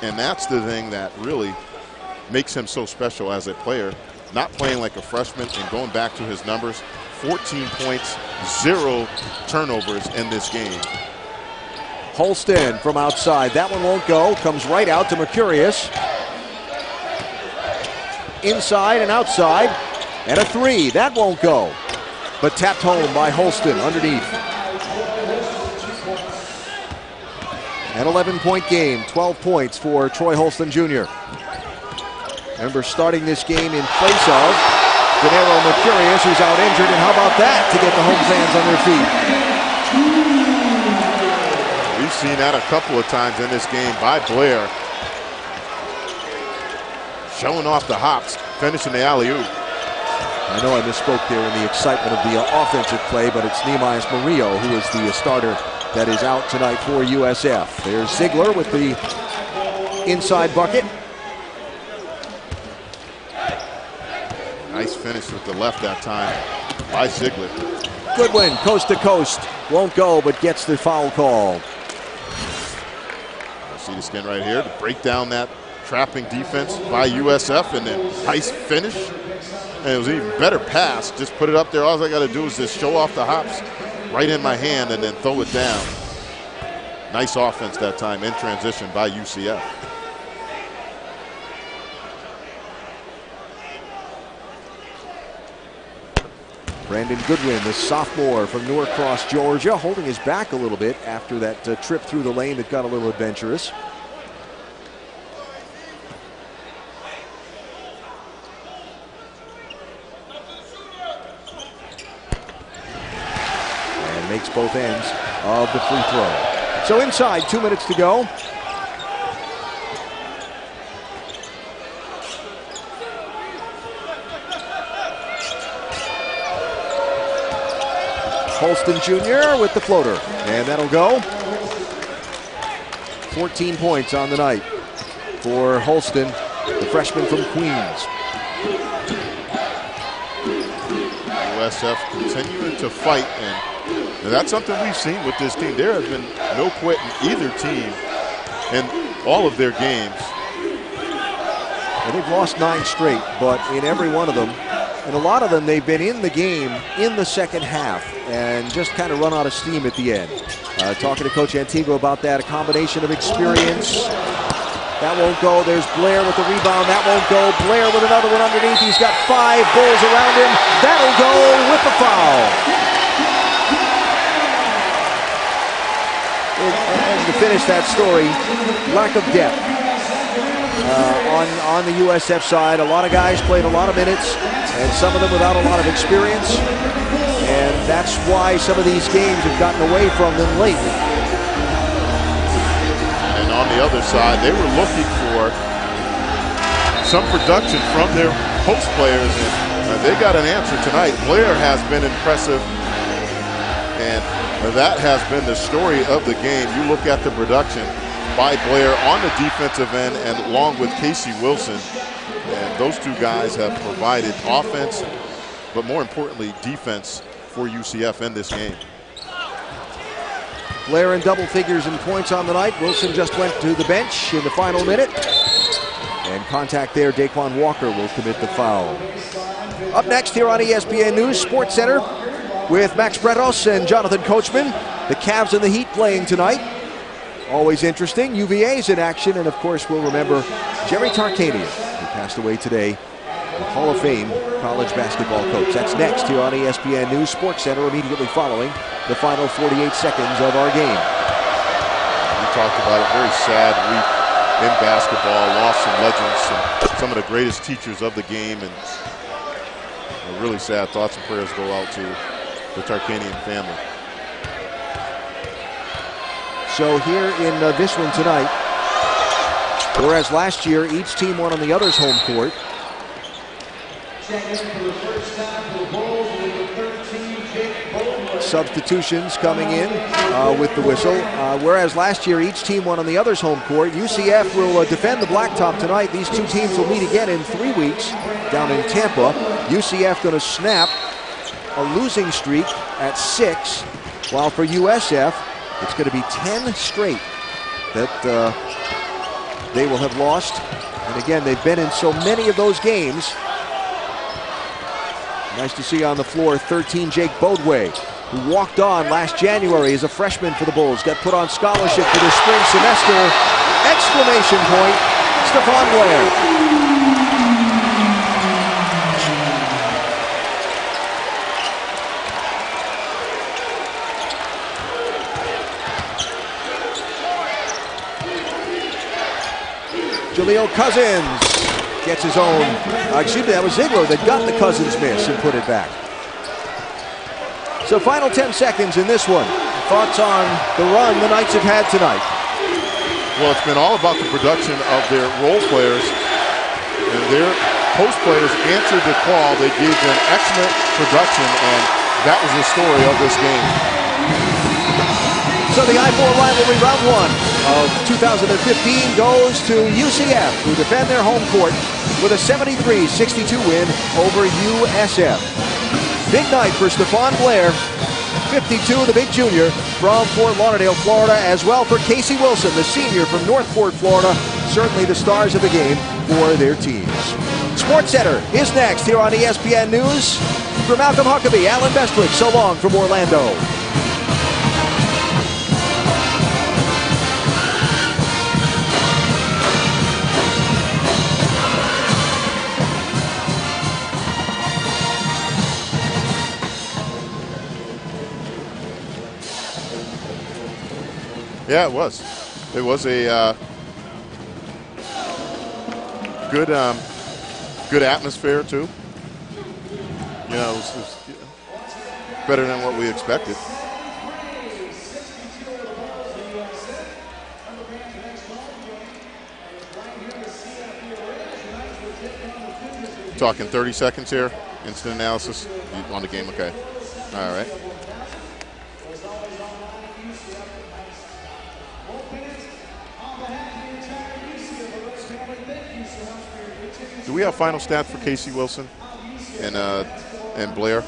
And that's the thing that really makes him so special as a player. not playing like a freshman and going back to his numbers. 14 points, 0 turnovers in this game. Holston from outside. That one won't go. Comes right out to Mercurius. Inside and outside. And a three. That won't go. But tapped home by Holston underneath. An 11-point game. 12 points for Troy Holston Jr. Remember, starting this game in place of Gennaro Mercurius, who's out injured. And how about that to get the home fans on their feet? We've seen that a couple of times in this game by Blair. Showing off the hops, finishing the alley-oop. I know I misspoke there in the excitement of the offensive play, but it's Nehemias Murillo who is the starter that is out tonight for USF. There's Ziegler with the inside bucket. Nice finish with the left that time by Ziegler. Goodwin, coast to coast. Won't go, but gets the foul call. See the skin right here to break down that trapping defense by USF, and then nice finish. And it was an even better pass. Just put it up there. All I got to do is just show off the hops right in my hand and then throw it down. Nice offense that time in transition by UCF. Brandon Goodwin, the sophomore from Norcross, Georgia, holding his back a little bit after that trip through the lane that got a little adventurous. And makes both ends of the free throw. So inside, 2 minutes to go. Holston Jr. with the floater, and that'll go. 14 points on the night for Holston, the freshman from Queens. USF continuing to fight, and that's something we've seen with this team. There has been no quit in either team in all of their games. And they've lost 9 straight, but in every one of them, and a lot of them, they've been in the game in the second half and just kind of run out of steam at the end. Talking to Coach Antigua about that, a combination of experience. That won't go. There's Blair with the rebound. That won't go. Blair with another one underneath. He's got 5 Bulls around him. That'll go with the foul. And to finish that story, lack of depth. On the USF side, a lot of guys played a lot of minutes, and some of them without a lot of experience, and that's why some of these games have gotten away from them late. And on the other side, they were looking for some production from their post players, and they got an answer tonight. Blair has been impressive, and that has been the story of the game. You look at the production by Blair on the defensive end, and along with Casey Wilson. And those two guys have provided offense, but more importantly, defense for UCF in this game. Blair in double figures in points on the night. Wilson just went to the bench in the final minute. And contact there, Daquan Walker will commit the foul. Up next here on ESPN News, Sports Center with Max Bretos and Jonathan Coachman. The Cavs and the Heat playing tonight. Always interesting. UVA's in action, and of course we'll remember Jerry Tarkanian, who passed away today, the Hall of Fame college basketball coach. That's next here on ESPN News Sports Center, immediately following the final 48 seconds of our game. We talked about a very sad week in basketball, lost some legends, some of the greatest teachers of the game, and really sad. Thoughts and prayers go out to the Tarkanian family. So here in this one tonight, whereas last year each team won on the other's home court. Substitutions coming in with the whistle. Whereas last year each team won on the other's home court. UCF will defend the blacktop tonight. These two teams will meet again in 3 weeks down in Tampa. UCF going to snap a losing streak at 6, while for USF, it's going to be 10 straight that they will have lost. And again, they've been in so many of those games Nice to see on the floor 13 Jake Bodway, who walked on last January as a freshman for the Bulls. Got put on scholarship for the spring semester. Exclamation point, Stephon Blair. Jaleel Cousins gets his own, excuse me, that was Ziegler that got the Cousins miss and put it back. So final 10 seconds in this one. Thoughts on the run the Knights have had tonight? Well, it's been all about the production of their role players, and their post players answered the call. They gave them excellent production, and that was the story of this game. So the I-4 rivalry round one of 2015 goes to UCF, who defend their home court with a 73-62 win over USF. Big night for Stephon Blair, 52, the big junior from Fort Lauderdale, Florida, as well for Casey Wilson, the senior from Northport, Florida, certainly the stars of the game for their teams. Sports Center is next here on ESPN News. For Malcolm Huckabee, Alan Bestwick, so long from Orlando. Yeah, it was. It was a good atmosphere too. You know, it was better than what we expected. Talking 30 seconds here, instant analysis on the game. Okay, all right. Do we have final stats for Casey Wilson and Blair?